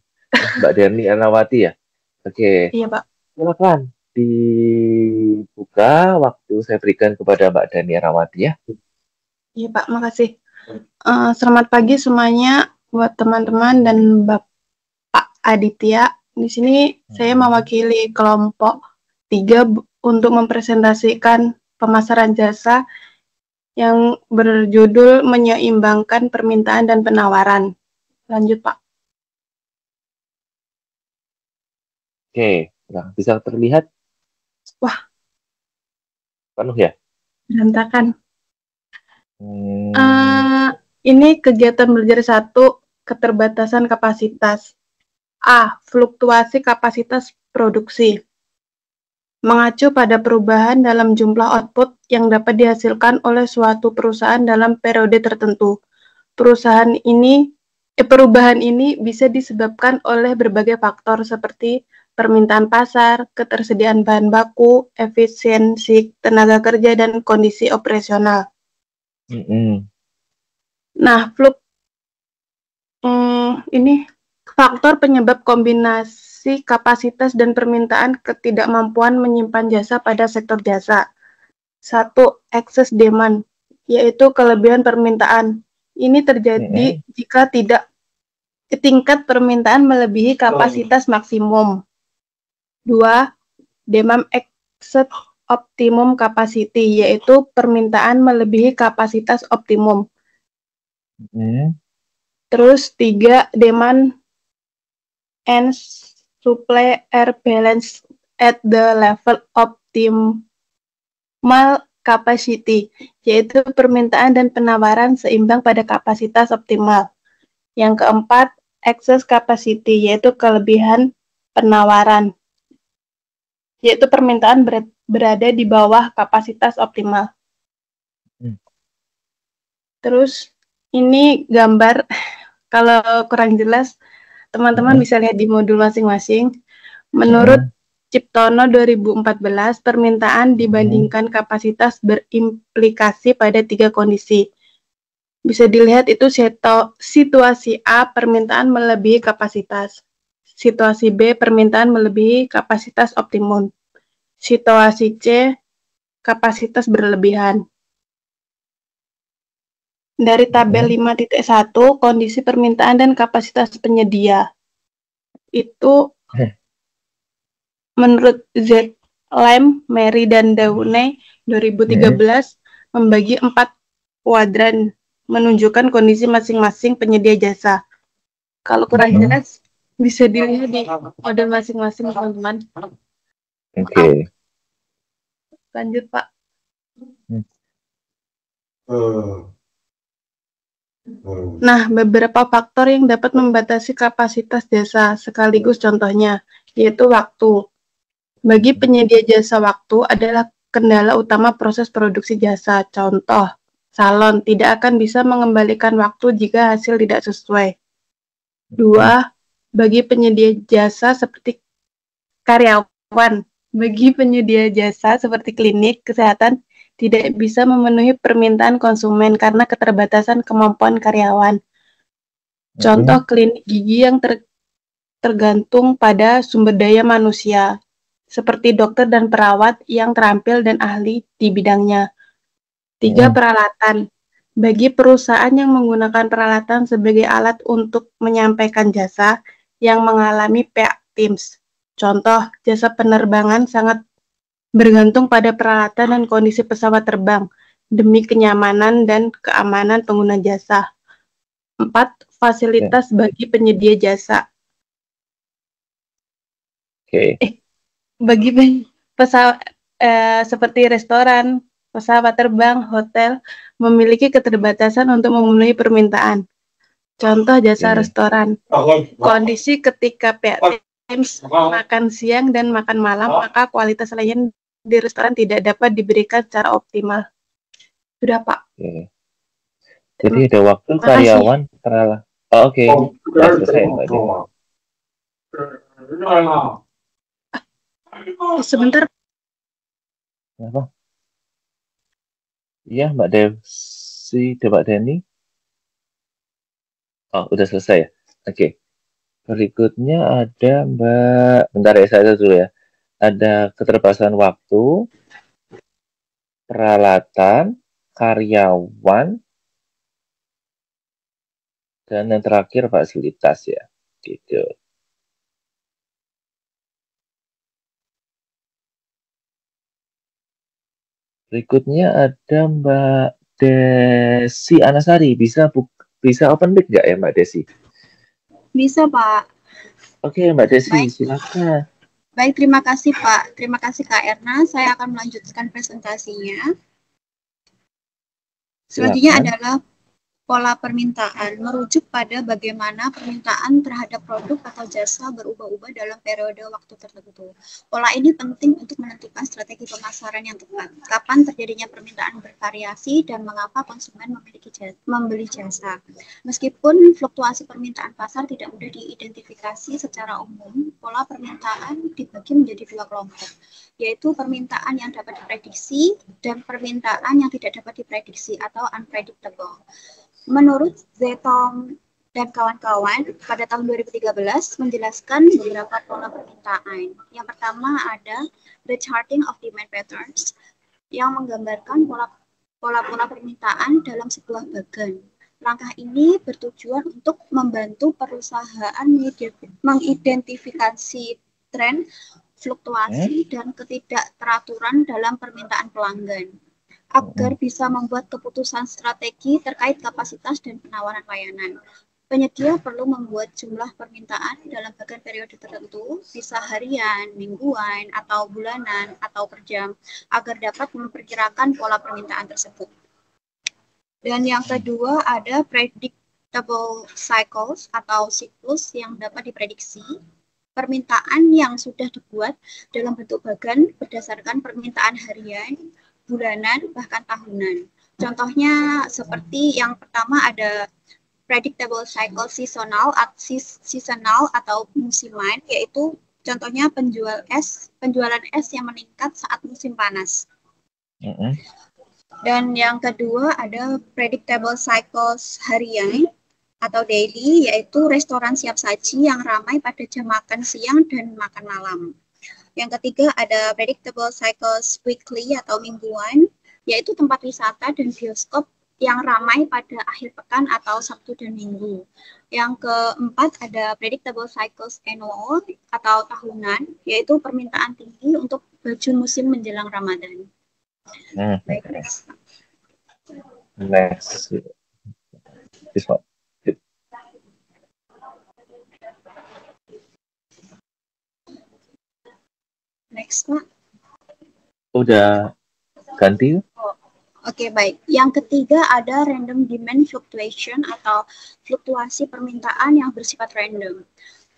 Mbak Deni Ernawati ya. Oke, Iya, Pak. silakan dibuka waktu saya berikan kepada Mbak Deni Ernawati ya. Iya, Pak. Makasih. Selamat pagi semuanya buat teman-teman dan Bapak Aditya. Di sini saya mewakili kelompok 3 untuk mempresentasikan pemasaran jasa yang berjudul menyeimbangkan permintaan dan penawaran. Lanjut, Pak. Oke, nah, bisa terlihat Wah, penuh ya. berantakan. Hmm, Ini kegiatan belajar 1, keterbatasan kapasitas. A. Fluktuasi kapasitas produksi. Mengacu pada perubahan dalam jumlah output yang dapat dihasilkan oleh suatu perusahaan dalam periode tertentu. Perubahan ini bisa disebabkan oleh berbagai faktor seperti permintaan pasar, ketersediaan bahan baku, efisiensi tenaga kerja, dan kondisi operasional. Nah, ini faktor penyebab kombinasi kapasitas dan permintaan ketidakmampuan menyimpan jasa pada sektor jasa. 1. Excess demand, yaitu kelebihan permintaan. Ini terjadi jika tingkat permintaan melebihi kapasitas maksimum. 2. Demand exceed optimum capacity, yaitu permintaan melebihi kapasitas optimum. Terus 3, demand and supply are balanced at the level optimal capacity, yaitu permintaan dan penawaran seimbang pada kapasitas optimal. Yang keempat, excess capacity, yaitu kelebihan penawaran, yaitu permintaan berada di bawah kapasitas optimal. Terus ini gambar, kalau kurang jelas teman-teman bisa lihat di modul masing-masing. Menurut Ciptono 2014, permintaan dibandingkan kapasitas berimplikasi pada 3 kondisi. Bisa dilihat itu situasi A, permintaan melebihi kapasitas. Situasi B, permintaan melebihi kapasitas optimum. Situasi C, kapasitas berlebihan. Dari tabel 5.1, kondisi permintaan dan kapasitas penyedia. Itu menurut Z. Lam, Mary, dan Daunay 2013 membagi 4 kuadran menunjukkan kondisi masing-masing penyedia jasa. Kalau kurang jelas bisa dilihat di model masing-masing, teman-teman. Oke. Lanjut, Pak. Nah, beberapa faktor yang dapat membatasi kapasitas jasa sekaligus contohnya, yaitu waktu. Bagi penyedia jasa, waktu adalah kendala utama proses produksi jasa. Contoh, salon tidak akan bisa mengembalikan waktu jika hasil tidak sesuai. 2. Bagi penyedia jasa seperti karyawan, bagi penyedia jasa seperti klinik kesehatan tidak bisa memenuhi permintaan konsumen karena keterbatasan kemampuan karyawan. Contoh klinik gigi yang tergantung pada sumber daya manusia. seperti dokter dan perawat yang terampil dan ahli di bidangnya. 3. Peralatan. Bagi perusahaan yang menggunakan peralatan sebagai alat untuk menyampaikan jasa yang mengalami pihak Teams. Contoh, jasa penerbangan sangat bergantung pada peralatan dan kondisi pesawat terbang demi kenyamanan dan keamanan pengguna jasa. 4. Fasilitas bagi penyedia jasa. Bagi pesawat seperti restoran, pesawat terbang, hotel memiliki keterbatasan untuk memenuhi permintaan. Contoh jasa restoran. Kondisi ketika pihak Teams makan siang dan makan malam, maka kualitas layanan di restoran tidak dapat diberikan secara optimal. Sudah, Pak. Jadi ada waktu karyawan peralatan. Oke. Sudah selesai Mbak Dev. Sebentar. Apa? Iya, Mbak Devsi, Mbak Deni. Oh, udah selesai ya? Oke. Berikutnya ada Mbak, bentar ya saya dulu ya. Ada keterbatasan waktu, peralatan, karyawan, dan yang terakhir fasilitas ya. Gitu. Berikutnya ada Mbak Desi Anasari. Bisa open mic nggak ya Mbak Desi? Bisa, Pak. Oke, Mbak Desi, silakan. Baik, terima kasih, Pak. Terima kasih, Kak Erna. Saya akan melanjutkan presentasinya. Selanjutnya adalah pola permintaan, merujuk pada bagaimana permintaan terhadap produk atau jasa berubah-ubah dalam periode waktu tertentu. Pola ini penting untuk menentukan strategi pemasaran yang tepat, kapan terjadinya permintaan bervariasi, dan mengapa konsumen membeli jasa. Meskipun fluktuasi permintaan pasar tidak mudah diidentifikasi secara umum, pola permintaan dibagi menjadi dua kelompok, yaitu permintaan yang dapat diprediksi dan permintaan yang tidak dapat diprediksi atau unpredictable. Menurut Zetong dan kawan-kawan, pada tahun 2013 menjelaskan beberapa pola permintaan. Yang pertama ada the charting of demand patterns, yang menggambarkan pola-pola permintaan dalam sebuah bagan. Langkah ini bertujuan untuk membantu perusahaan mengidentifikasi tren, fluktuasi, dan ketidakteraturan dalam permintaan pelanggan, agar bisa membuat keputusan strategi terkait kapasitas dan penawaran layanan. Penyedia perlu membuat jumlah permintaan dalam bagian periode tertentu, bisa harian, mingguan, atau bulanan, atau per jam, agar dapat memperkirakan pola permintaan tersebut. Dan yang kedua ada predictable cycles atau siklus yang dapat diprediksi. Permintaan yang sudah dibuat dalam bentuk bagan berdasarkan permintaan harian, bulanan, bahkan tahunan. Contohnya seperti yang pertama ada predictable cycle seasonal atau musiman, yaitu contohnya penjualan es yang meningkat saat musim panas. Dan yang kedua ada predictable cycles harian atau daily, yaitu restoran siap saji yang ramai pada jam makan siang dan makan malam. Yang ketiga ada predictable cycles weekly atau mingguan, yaitu tempat wisata dan bioskop yang ramai pada akhir pekan atau Sabtu dan Minggu. Yang keempat ada predictable cycles annual atau tahunan, yaitu permintaan tinggi untuk baju musim menjelang Ramadan. Baik, next. This one. Next, Pak. Udah ganti? Oke, baik. Yang ketiga ada random demand fluctuation atau fluktuasi permintaan yang bersifat random.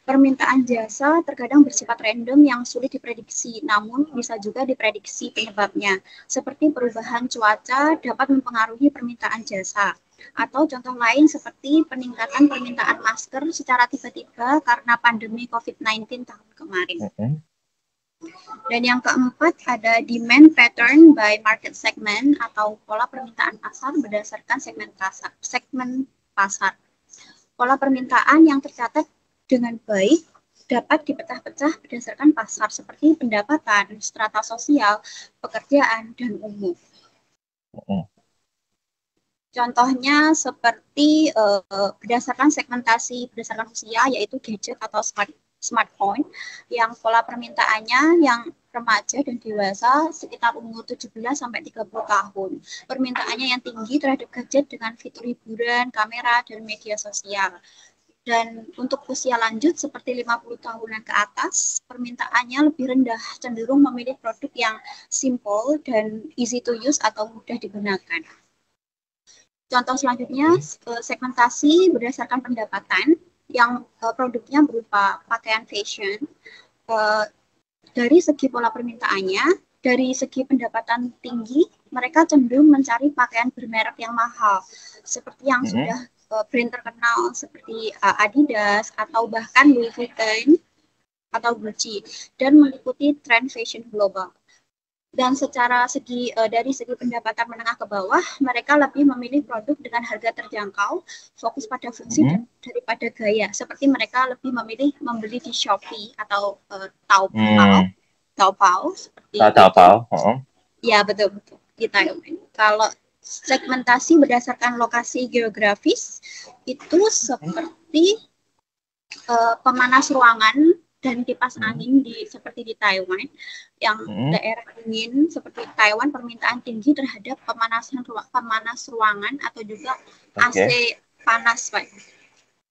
Permintaan jasa terkadang bersifat random yang sulit diprediksi, namun bisa juga diprediksi penyebabnya. Seperti perubahan cuaca dapat mempengaruhi permintaan jasa. Atau contoh lain seperti peningkatan permintaan masker secara tiba-tiba karena pandemi COVID-19 tahun kemarin. Dan yang keempat ada demand pattern by market segment atau pola permintaan pasar berdasarkan segmen pasar. Pola permintaan yang tercatat dengan baik dapat dipecah-pecah berdasarkan pasar seperti pendapatan, strata sosial, pekerjaan, dan umum. Contohnya seperti berdasarkan segmentasi berdasarkan usia, yaitu gadget atau smartphone, yang pola permintaannya yang remaja dan dewasa sekitar umur 17 sampai 30 tahun. Permintaannya yang tinggi terhadap gadget dengan fitur hiburan, kamera, dan media sosial. Dan untuk usia lanjut seperti 50 tahunan ke atas, permintaannya lebih rendah, cenderung memilih produk yang simple dan easy to use atau mudah digunakan. Contoh selanjutnya, segmentasi berdasarkan pendapatan yang produknya berupa pakaian fashion. Dari segi pola permintaannya, dari segi pendapatan tinggi, mereka cenderung mencari pakaian bermerek yang mahal, seperti yang sudah brand terkenal seperti Adidas atau bahkan Louis Vuitton atau Gucci, dan mengikuti tren fashion global. Dan secara dari segi pendapatan menengah ke bawah, mereka lebih memilih produk dengan harga terjangkau, fokus pada fungsi daripada gaya. Seperti mereka lebih memilih membeli di Shopee atau Taobao seperti Taobao. Ya, betul di Taiwan. Kalau segmentasi berdasarkan lokasi geografis itu seperti pemanas ruangan dan kipas angin seperti di Taiwan, yang daerah dingin seperti Taiwan permintaan tinggi terhadap pemanas ruangan atau juga AC panas, Pak.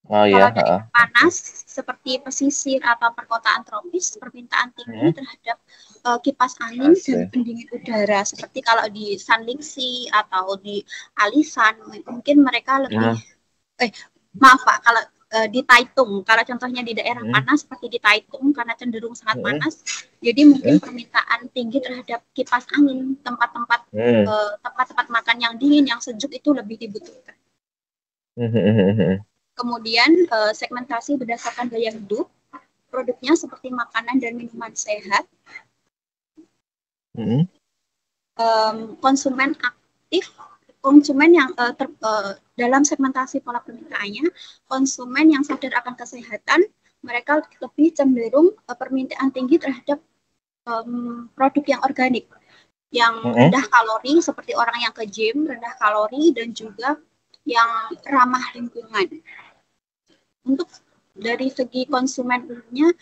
Kalau daerah panas seperti pesisir atau perkotaan tropis, permintaan tinggi terhadap kipas angin dan pendingin udara, seperti kalau di Sanlingxi atau di Alishan, mungkin mereka lebih maaf Pak, kalau di Taitung, kalau contohnya di daerah panas seperti di Taitung karena cenderung sangat panas, jadi mungkin permintaan tinggi terhadap kipas angin, tempat-tempat makan yang dingin, yang sejuk itu lebih dibutuhkan. Kemudian segmentasi berdasarkan gaya hidup, produknya seperti makanan dan minuman sehat, konsumen aktif, konsumen yang dalam segmentasi pola permintaannya, konsumen yang sadar akan kesehatan, mereka lebih cenderung permintaan tinggi terhadap produk yang organik, yang rendah kalori, seperti orang yang ke gym, rendah kalori, dan juga yang ramah lingkungan. Untuk dari segi konsumen umumnya,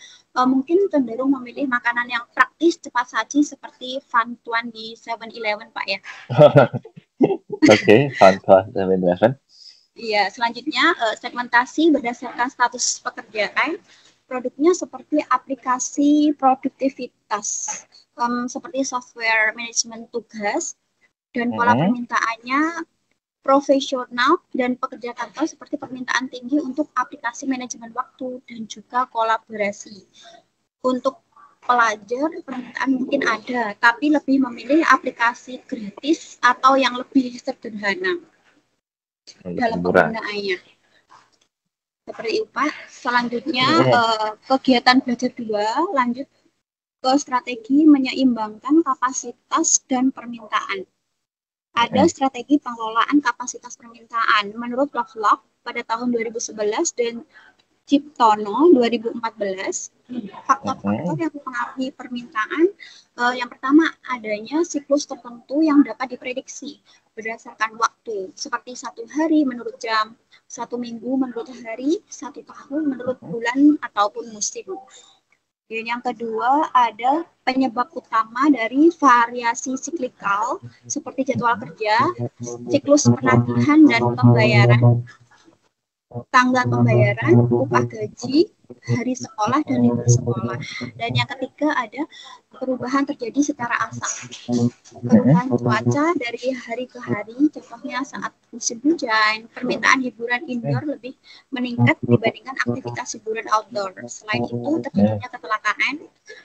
mungkin cenderung memilih makanan yang praktis, cepat saji, seperti Van Tuan di 7-Eleven, Pak, ya. Oke, Van Tuan 7-Eleven. Iya, selanjutnya segmentasi berdasarkan status pekerjaan. Produknya seperti aplikasi produktivitas, seperti software manajemen tugas, dan pola permintaannya profesional dan pekerja kantor seperti permintaan tinggi untuk aplikasi manajemen waktu dan juga kolaborasi. Untuk pelajar, permintaan mungkin ada, tapi lebih memilih aplikasi gratis atau yang lebih sederhana dalam penggunaannya. Seperti itu, Pak. Selanjutnya, kegiatan belajar 2, lanjut ke strategi menyeimbangkan kapasitas dan permintaan. Ada strategi pengelolaan kapasitas permintaan. Menurut Lovelock pada tahun 2011 dan Ciptono 2014, faktor-faktor yang mempengaruhi permintaan, yang pertama adanya siklus tertentu yang dapat diprediksi berdasarkan waktu, seperti 1 hari menurut jam, 1 minggu menurut hari, 1 tahun menurut bulan ataupun musim. Dan yang kedua ada penyebab utama dari variasi siklikal seperti jadwal kerja, siklus penagihan dan pembayaran, tanggal pembayaran, upah gaji, hari sekolah dan libur sekolah. Dan yang ketiga ada perubahan terjadi secara asal. Perubahan cuaca dari hari ke hari, contohnya saat musim hujan, permintaan hiburan indoor lebih meningkat dibandingkan aktivitas hiburan outdoor. Selain itu, terjadinya kecelakaan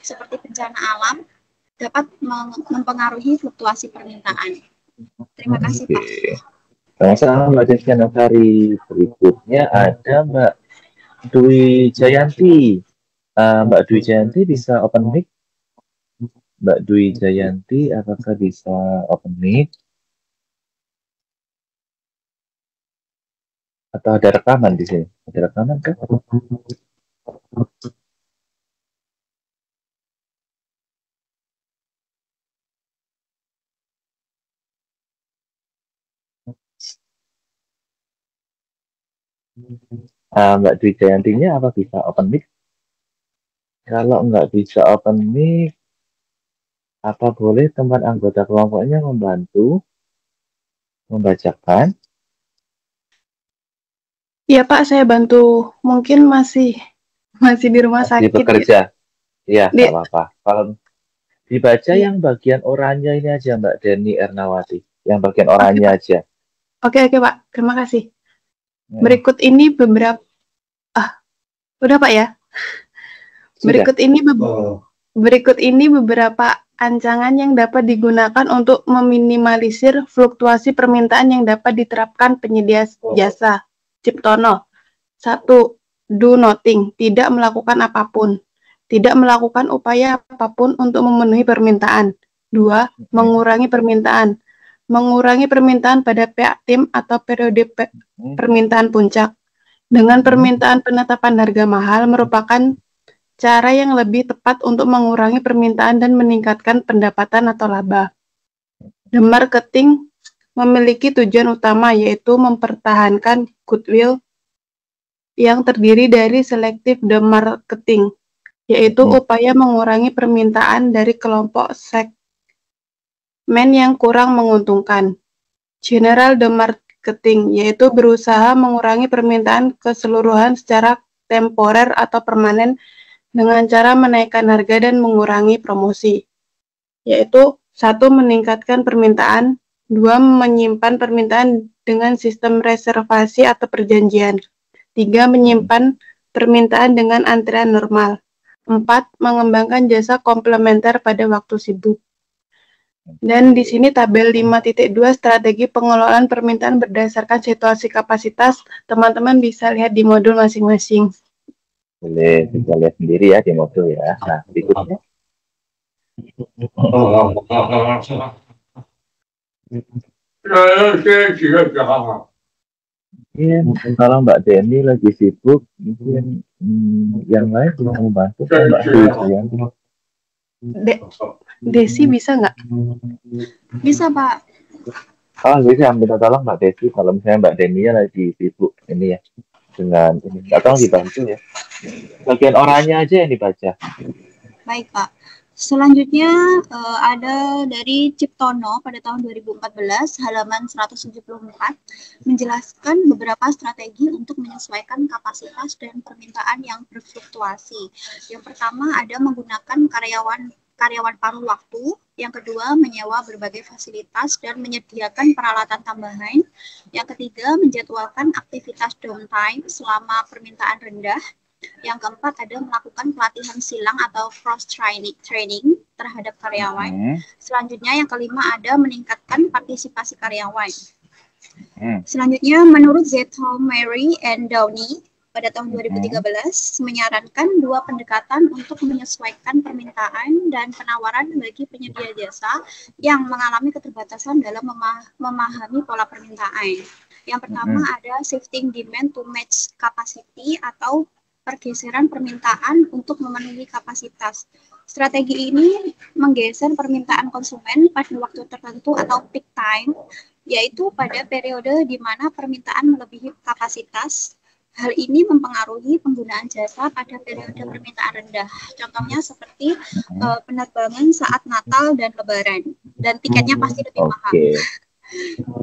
seperti bencana alam dapat mempengaruhi fluktuasi permintaan. Terima kasih, Pak. Sama-sama Mbak Desya Nafari. Berikutnya ada Mbak Dwi Jayanti. Mbak Dwi Jayanti bisa open mic? Mbak Dwi Jayanti, apakah bisa open mic? Atau ada rekaman di sini? Ada rekaman kan? Mbak Dwi Jayantinya apa bisa open mic? Kalau nggak bisa open mic, apa boleh teman anggota kelompoknya membantu membacakan? Iya Pak, saya bantu. Mungkin masih di rumah Masih sakit ya. bekerja? Iya, Di, nggak apa-apa. Kalau dibaca iya. yang bagian oranye ini aja, Mbak Deni Ernawati. Yang bagian Oke oranye Pak. aja. Oke Pak. Terima kasih. Hmm, Berikut ini beberapa. Udah Pak ya. Sudah. Berikut ini beberapa ancangan yang dapat digunakan untuk meminimalisir fluktuasi permintaan yang dapat diterapkan penyedia jasa. Ciptono. 1. Do nothing, tidak melakukan apapun. Tidak melakukan upaya apapun untuk memenuhi permintaan. 2. Mengurangi permintaan. Mengurangi permintaan pada pihak tim atau periode permintaan puncak. Dengan permintaan penetapan harga mahal merupakan cara yang lebih tepat untuk mengurangi permintaan dan meningkatkan pendapatan atau laba. The marketing memiliki tujuan utama yaitu mempertahankan goodwill yang terdiri dari selective marketing, yaitu upaya mengurangi permintaan dari kelompok segmen yang kurang menguntungkan. General marketing, yaitu berusaha mengurangi permintaan keseluruhan secara temporer atau permanen dengan cara menaikkan harga dan mengurangi promosi, yaitu 1. Meningkatkan permintaan, 2. Menyimpan permintaan dengan sistem reservasi atau perjanjian, 3. Menyimpan permintaan dengan antrian normal, 4. Mengembangkan jasa komplementer pada waktu sibuk. Dan di sini tabel 5.2 strategi pengelolaan permintaan berdasarkan situasi kapasitas, teman-teman bisa lihat di modul masing-masing. Boleh bisa lihat sendiri ya di modul ya. Nah, berikutnya. Mungkin kalau Mbak Deni lagi sibuk, mungkin yang lain bisa membantu Mbak Dwi. Desi bisa nggak? Bisa Pak. Bisa minta tolong Mbak Desi kalau misalnya Mbak Deni lagi sibuk ini ya dengan ini. Atau dibantu ya. Bagian orangnya aja yang dibaca. Baik Pak. Selanjutnya ada dari Ciptono pada tahun 2014 halaman 174 menjelaskan beberapa strategi untuk menyesuaikan kapasitas dan permintaan yang berfluktuasi. Yang pertama ada menggunakan karyawan paruh waktu, yang kedua menyewa berbagai fasilitas dan menyediakan peralatan tambahan, yang ketiga menjadwalkan aktivitas downtime selama permintaan rendah, yang keempat ada melakukan pelatihan silang atau cross training terhadap karyawan. Selanjutnya yang kelima ada meningkatkan partisipasi karyawan. Selanjutnya menurut Zettel, Mary, and Downey pada tahun 2013 menyarankan dua pendekatan untuk menyesuaikan permintaan dan penawaran bagi penyedia jasa yang mengalami keterbatasan dalam memahami pola permintaan. Yang pertama ada shifting demand to match capacity atau pergeseran permintaan untuk memenuhi kapasitas. Strategi ini menggeser permintaan konsumen pada waktu tertentu atau peak time, yaitu pada periode di mana permintaan melebihi kapasitas. Hal ini mempengaruhi penggunaan jasa pada periode permintaan rendah. Contohnya seperti penerbangan saat Natal dan Lebaran. Dan tiketnya pasti lebih mahal.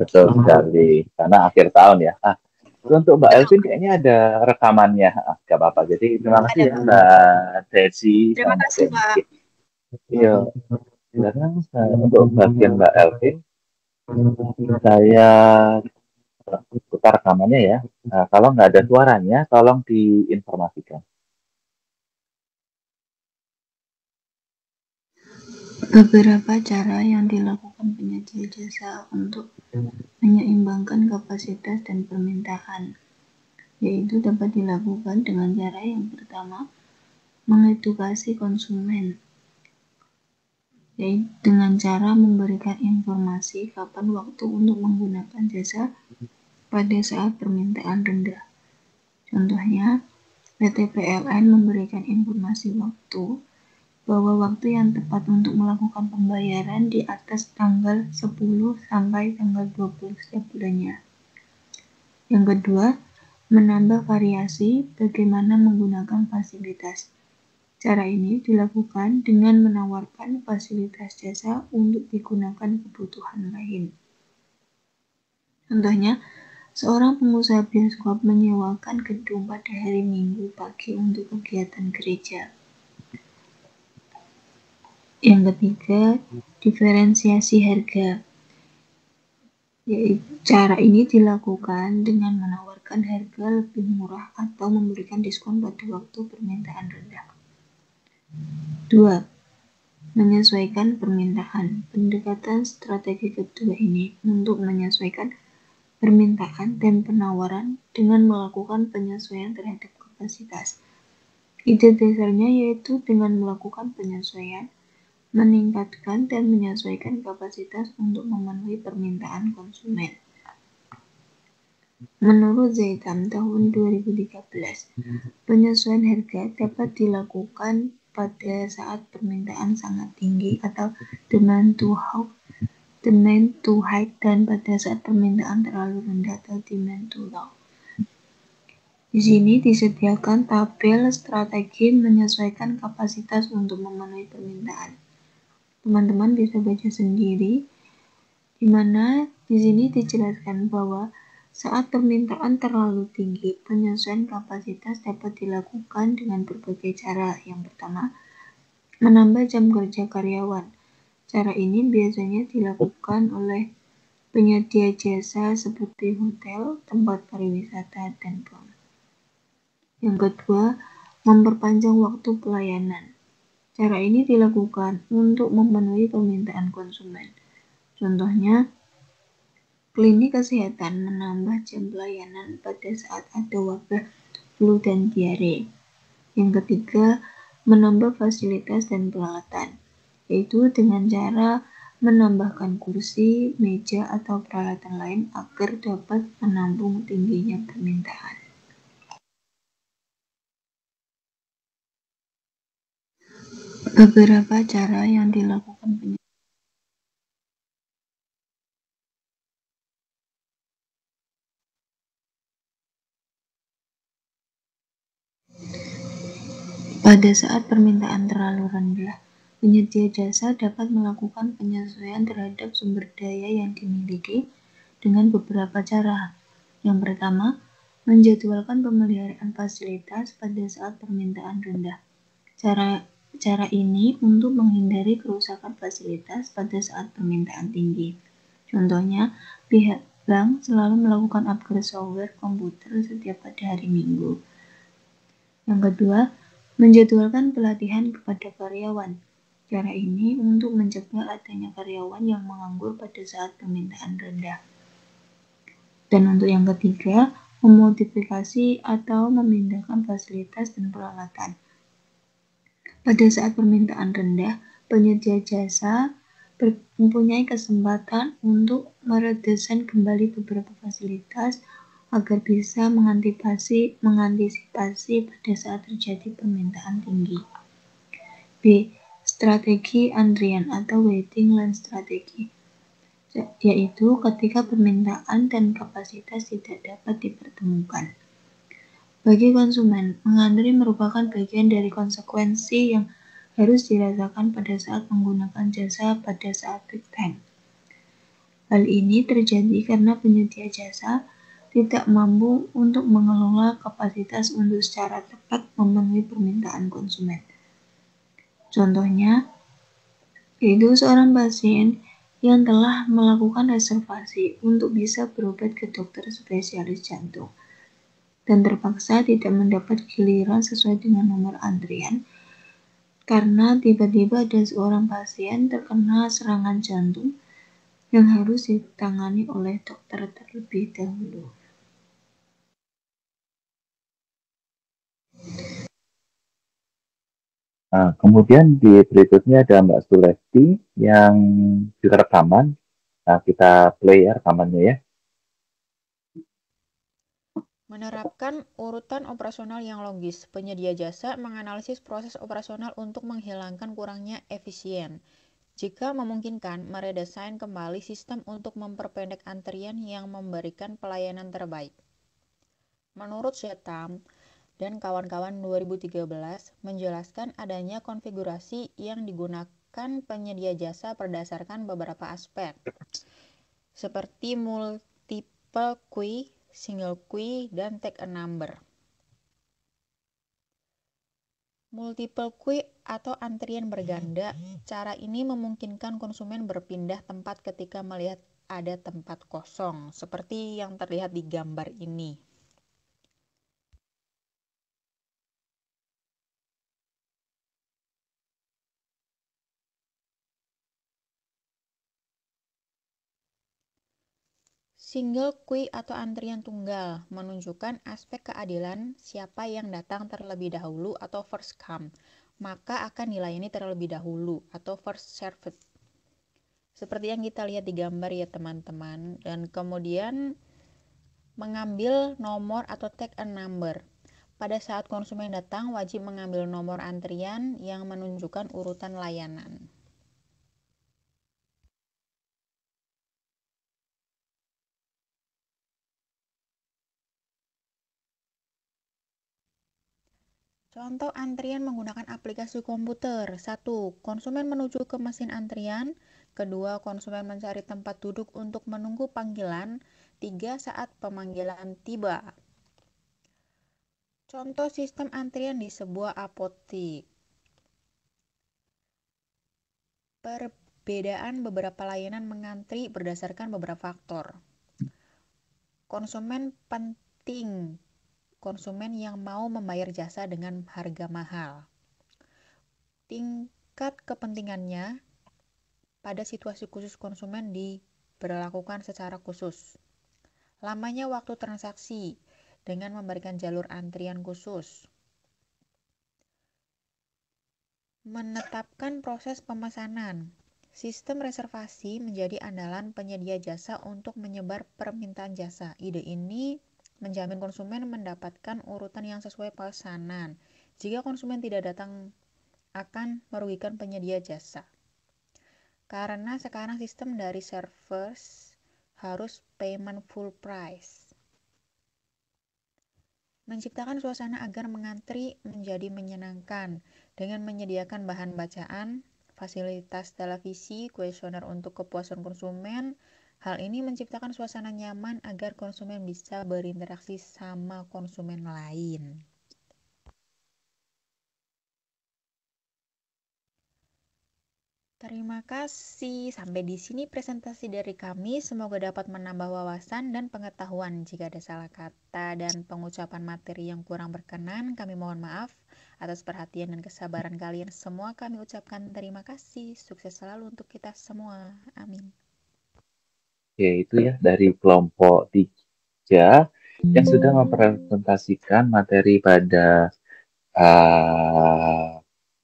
Betul sekali. Karena akhir tahun ya. Untuk Mbak Elvin kayaknya ada rekamannya. Gak apa-apa. Jadi terima kasih ya Mbak Desi. Terima kasih Pak. Iya. Sekarang untuk bagian Mbak Elvin, saya putar rekamannya ya. Nah, kalau nggak ada suaranya, tolong diinformasikan. Beberapa cara yang dilakukan penyedia jasa untuk menyeimbangkan kapasitas dan permintaan, yaitu dapat dilakukan dengan cara yang pertama, mengedukasi konsumen, yaitu dengan cara memberikan informasi kapan waktu untuk menggunakan jasa pada saat permintaan rendah. Contohnya, PT PLN memberikan informasi waktu bahwa waktu yang tepat untuk melakukan pembayaran di atas tanggal 10 sampai tanggal 20 setiap bulannya. Yang kedua, menambah variasi bagaimana menggunakan fasilitas. Cara ini dilakukan dengan menawarkan fasilitas jasa untuk digunakan kebutuhan lain. Contohnya, seorang pengusaha bioskop menyewakan gedung pada hari Minggu pagi untuk kegiatan gereja. Yang ketiga, diferensiasi harga. Cara ini dilakukan dengan menawarkan harga lebih murah atau memberikan diskon pada waktu permintaan rendah. 2. Menyesuaikan permintaan. Pendekatan strategi kedua ini untuk menyesuaikan permintaan dan penawaran dengan melakukan penyesuaian terhadap kapasitas. Ide dasarnya yaitu dengan melakukan penyesuaian, meningkatkan dan menyesuaikan kapasitas untuk memenuhi permintaan konsumen. Menurut Zaitam tahun 2013, penyesuaian harga dapat dilakukan pada saat permintaan sangat tinggi atau demand too high dan pada saat permintaan terlalu rendah atau demand too low. Di sini disediakan tabel strategi menyesuaikan kapasitas untuk memenuhi permintaan. Teman-teman bisa baca sendiri, di mana di sini dijelaskan bahwa saat permintaan terlalu tinggi, penyesuaian kapasitas dapat dilakukan dengan berbagai cara. Yang pertama, menambah jam kerja karyawan. Cara ini biasanya dilakukan oleh penyedia jasa seperti hotel, tempat pariwisata, dan bank. Yang kedua, memperpanjang waktu pelayanan. Cara ini dilakukan untuk memenuhi permintaan konsumen. Contohnya, klinik kesehatan menambah jam pelayanan pada saat ada wabah flu dan diare. Yang ketiga, menambah fasilitas dan peralatan, yaitu dengan cara menambahkan kursi, meja, atau peralatan lain agar dapat menampung tingginya permintaan. Beberapa cara yang dilakukan pada saat permintaan terlalu rendah, penyedia jasa dapat melakukan penyesuaian terhadap sumber daya yang dimiliki dengan beberapa cara. Yang pertama, menjadwalkan pemeliharaan fasilitas pada saat permintaan rendah. Cara ini untuk menghindari kerusakan fasilitas pada saat permintaan tinggi. Contohnya, pihak bank selalu melakukan upgrade software komputer setiap pada hari Minggu. Yang kedua, menjadwalkan pelatihan kepada karyawan. Cara ini untuk mencegah adanya karyawan yang menganggur pada saat permintaan rendah. Dan untuk yang ketiga, memodifikasi atau memindahkan fasilitas dan peralatan. Pada saat permintaan rendah, penyedia jasa mempunyai kesempatan untuk meredesain kembali beberapa fasilitas agar bisa mengantisipasi pada saat terjadi permintaan tinggi. B. Strategi antrian atau waiting line strategi, yaitu ketika permintaan dan kapasitas tidak dapat dipertemukan. Bagi konsumen, mengantri merupakan bagian dari konsekuensi yang harus dirasakan pada saat menggunakan jasa pada saat peak time. Hal ini terjadi karena penyedia jasa tidak mampu untuk mengelola kapasitas untuk secara tepat memenuhi permintaan konsumen. Contohnya, yaitu seorang pasien yang telah melakukan reservasi untuk bisa berobat ke dokter spesialis jantung dan terpaksa tidak mendapat giliran sesuai dengan nomor antrian karena tiba-tiba ada seorang pasien terkena serangan jantung yang harus ditangani oleh dokter terlebih dahulu. Nah, kemudian di berikutnya ada Mbak Sulesti yang juga rekaman. Nah, kita play ya rekamannya ya. Menerapkan urutan operasional yang logis, penyedia jasa menganalisis proses operasional untuk menghilangkan kurangnya efisien. Jika memungkinkan, meredesain kembali sistem untuk memperpendek antrian yang memberikan pelayanan terbaik. Menurut Shetam dan kawan-kawan 2013 menjelaskan adanya konfigurasi yang digunakan penyedia jasa berdasarkan beberapa aspek, seperti multiple queue, single queue, dan take a number. Multiple queue atau antrian berganda, cara ini memungkinkan konsumen berpindah tempat ketika melihat ada tempat kosong, seperti yang terlihat di gambar ini. Single queue atau antrian tunggal menunjukkan aspek keadilan siapa yang datang terlebih dahulu atau first come, maka akan dilayani terlebih dahulu atau first served. Seperti yang kita lihat di gambar ya teman-teman. Dan kemudian mengambil nomor atau take a number. Pada saat konsumen datang wajib mengambil nomor antrian yang menunjukkan urutan layanan. Contoh antrian menggunakan aplikasi komputer. 1. Konsumen menuju ke mesin antrian. 2. Konsumen mencari tempat duduk untuk menunggu panggilan. 3. Saat pemanggilan tiba. Contoh sistem antrian di sebuah apotek. Perbedaan beberapa layanan mengantri berdasarkan beberapa faktor. Konsumen penting. Konsumen yang mau membayar jasa dengan harga mahal. Tingkat kepentingannya pada situasi khusus konsumen diberlakukan secara khusus. Lamanya waktu transaksi dengan memberikan jalur antrian khusus. Menetapkan proses pemesanan. Sistem reservasi menjadi andalan penyedia jasa untuk menyebar permintaan jasa. Ide ini menjamin konsumen mendapatkan urutan yang sesuai pesanan. Jika konsumen tidak datang akan merugikan penyedia jasa. Karena sekarang sistem dari servers harus payment full price. Menciptakan suasana agar mengantri menjadi menyenangkan dengan menyediakan bahan bacaan, fasilitas televisi, kuesioner untuk kepuasan konsumen. Hal ini menciptakan suasana nyaman agar konsumen bisa berinteraksi sama konsumen lain. Terima kasih. Sampai di sini presentasi dari kami. Semoga dapat menambah wawasan dan pengetahuan. Jika ada salah kata dan pengucapan materi yang kurang berkenan, kami mohon maaf. Atas perhatian dan kesabaran kalian semua, kami ucapkan terima kasih. Sukses selalu untuk kita semua. Amin. Ya, itu ya dari kelompok 3 yang sudah mempresentasikan materi pada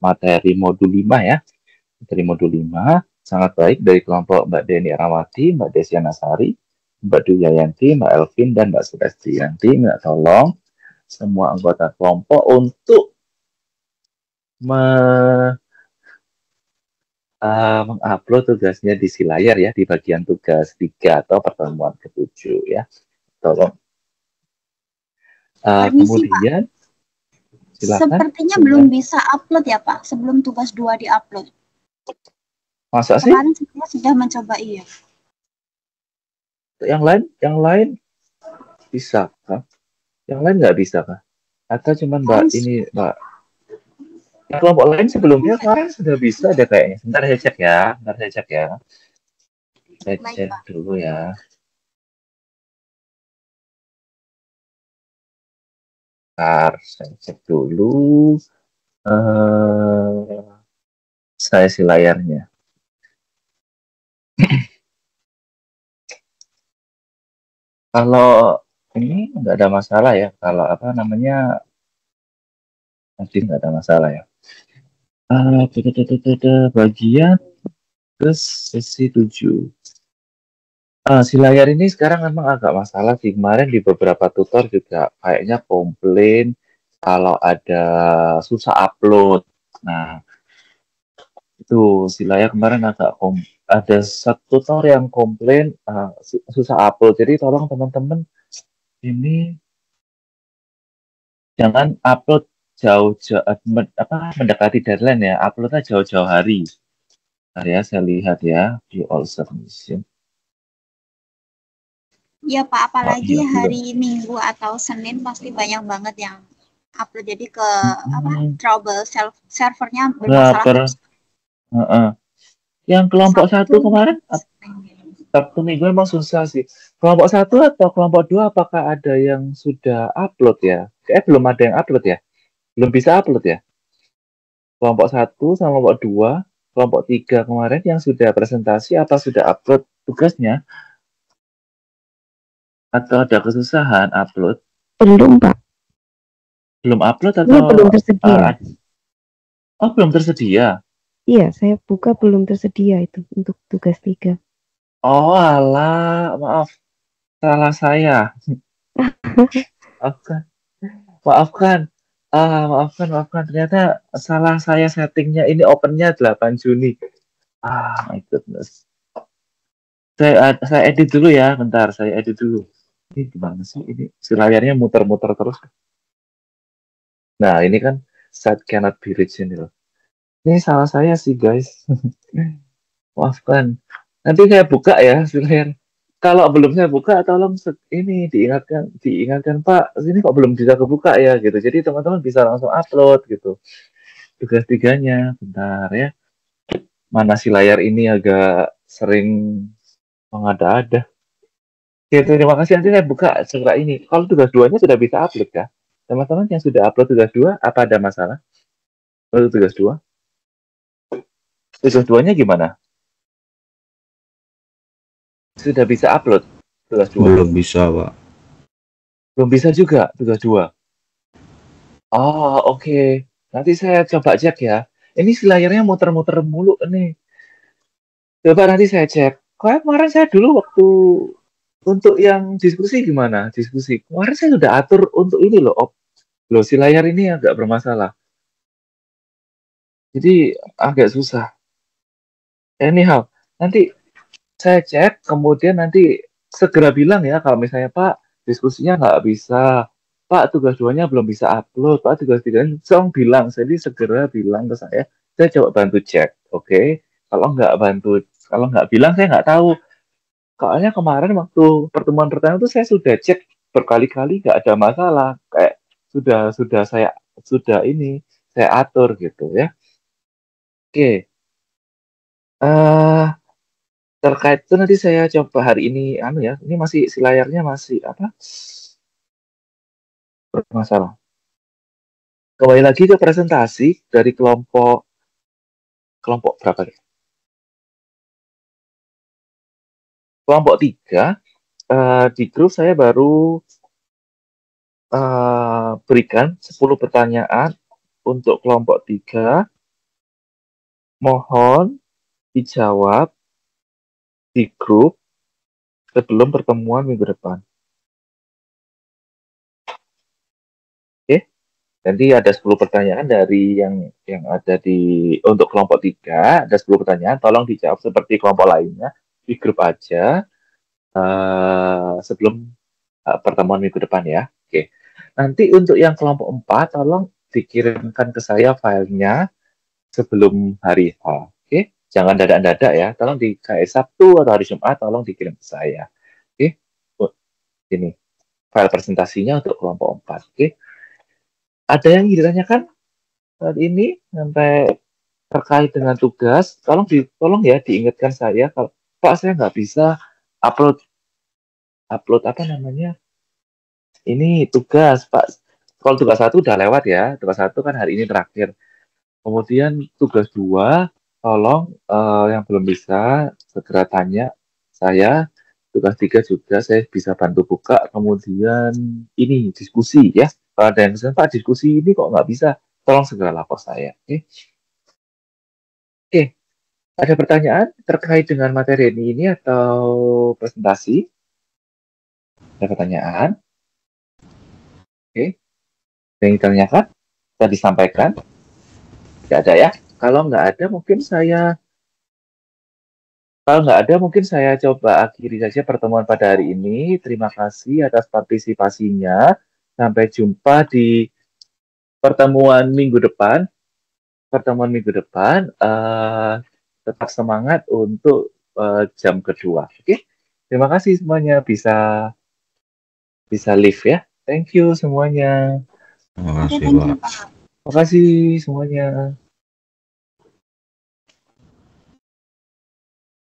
materi modul 5 ya. Dari modul 5 sangat baik dari kelompok Mbak Deni Arawati, Mbak Desia Nasari, Mbak Dwi Yayanti, Mbak Elvin, dan Mbak Surestriyanti. Minta tolong semua anggota kelompok untuk mengupload tugasnya di si layar ya, di bagian tugas 3 atau pertemuan ke-7 ya. Tolong. Kemudian silakan. Sepertinya belum bisa upload ya Pak, sebelum tugas 2 di-upload. Masa sih? Kemarin saya sudah mencoba iya. Yang lain bisa kah? Yang lain nggak bisa kah? Atau cuman Mbak ini Mbak? Yang kelompok lain sebelumnya kemarin sudah bisa ada kayaknya. Bentar saya cek ya. Saya cek dulu ya. Bentar, saya cek dulu. Saya isi layarnya. Kalau ini nggak ada masalah ya. Kalau nanti nggak ada masalah ya. Bagian ke sesi 7. Si layar ini sekarang memang agak masalah sih. Kemarin di beberapa tutor juga kayaknya komplain kalau ada susah upload. Nah, itu si layar kemarin ada satu tutor yang komplain susah upload. Jadi tolong teman-teman ini Jangan upload jauh-jauh mendekati deadline ya, uploadnya jauh-jauh hari. Bentar ya, saya lihat ya, view all submission. Iya Pak, apalagi iya, hari Minggu atau Senin pasti banyak banget yang upload, jadi ke trouble servernya bermasalah terus. Yang kelompok Sabtu, 1 kemarin Sabtu Minggu memang susah sih. Kelompok 1 atau kelompok 2 apakah ada yang sudah upload ya? Belum ada yang upload ya? Belum bisa upload ya? Kelompok 1 sama kelompok 2, kelompok 3 kemarin yang sudah presentasi apa sudah upload tugasnya? Atau ada kesusahan upload? Belum, Pak. Belum upload atau belum tersedia? Belum tersedia. Iya, saya buka belum tersedia itu untuk tugas 3. Oh, alah, maaf. Salah saya. Maafkan. Maafkan. Ternyata salah saya settingnya. Ini opennya 8 Juni. My goodness. Saya edit dulu ya. Bentar, saya edit dulu. Ini gimana sih? Ini si layarnya muter-muter terus. Nah, ini kan set cannot be reached ini loh. Ini salah saya sih, guys. Maafkan. Nanti saya buka ya si layar. Kalau belum saya buka, tolong ini diingatkan Pak, ini kok belum bisa kebuka ya gitu. Jadi teman-teman bisa langsung upload gitu. Tugas 3-nya, bentar ya. Mana si layar ini agak sering mengada-ada. Oke, terima kasih. Nanti saya buka segera ini. Kalau tugas 2-nya sudah bisa upload ya. Teman-teman yang sudah upload tugas 2, apa ada masalah? Lalu tugas 2? Tugas 2-nya gimana? Sudah bisa upload tugas 2? Belum bisa, Pak. Belum bisa juga tugas 2? Oh, oke. Nanti saya coba cek ya. Ini si layarnya muter-muter mulu nih. Coba nanti saya cek. Kemarin saya dulu waktu untuk yang diskusi gimana? Diskusi. Kemarin saya sudah atur untuk ini loh. Loh, si layar ini agak bermasalah. Jadi agak susah. Anyhow, nanti saya cek, kemudian nanti segera bilang ya kalau misalnya Pak, diskusinya nggak bisa. Pak, tugas 2-nya belum bisa upload. Pak, tugas 3-nya bilang. Jadi segera bilang ke saya coba bantu cek. Oke? Kalau nggak bilang saya nggak tahu. Soalnya kemarin waktu pertemuan pertama itu saya sudah cek berkali-kali nggak ada masalah. Kayak sudah saya atur gitu ya. Oke. Terkait itu nanti saya coba hari ini ya. Ini masih si layarnya masih bermasalah. Kembali lagi ke presentasi dari kelompok berapa ya? Kelompok 3 di grup saya baru berikan 10 pertanyaan untuk kelompok 3. Mohon dijawab di grup sebelum pertemuan minggu depan. Oke? Nanti ada 10 pertanyaan dari yang ada untuk kelompok 3, ada 10 pertanyaan, tolong dijawab seperti kelompok lainnya di grup aja sebelum pertemuan minggu depan ya. Oke. Nanti untuk yang kelompok 4 tolong dikirimkan ke saya filenya sebelum hari H. Oke? Jangan dadak-dadak ya. Tolong di Sabtu atau hari Jumat tolong dikirim ke saya. Oke? Ini file presentasinya untuk kelompok 4. Oke? Ada yang ditanyakan saat ini sampai terkait dengan tugas? Tolong ya diingatkan saya kalau Pak saya nggak bisa upload apa namanya? Ini tugas Pak. Kalau tugas 1 udah lewat ya. Tugas 1 kan hari ini terakhir. Kemudian tugas 2 tolong yang belum bisa segera tanya saya. Tugas 3 juga saya bisa bantu buka. Kemudian ini diskusi ya. Kalau ada yang Pak diskusi ini kok nggak bisa, tolong segera lapor saya. Oke. Ada pertanyaan terkait dengan materi ini atau presentasi? Ada pertanyaan? Oke. Yang ditanyakan? Bisa disampaikan? Tidak ada ya? Kalau nggak ada mungkin saya coba akhiri saja pertemuan pada hari ini. Terima kasih atas partisipasinya. Sampai jumpa di pertemuan minggu depan. Tetap semangat untuk jam kedua. Oke? Terima kasih semuanya bisa live ya. Thank you semuanya. Terima kasih, Thank you, Pak. Pak. Terima kasih semuanya.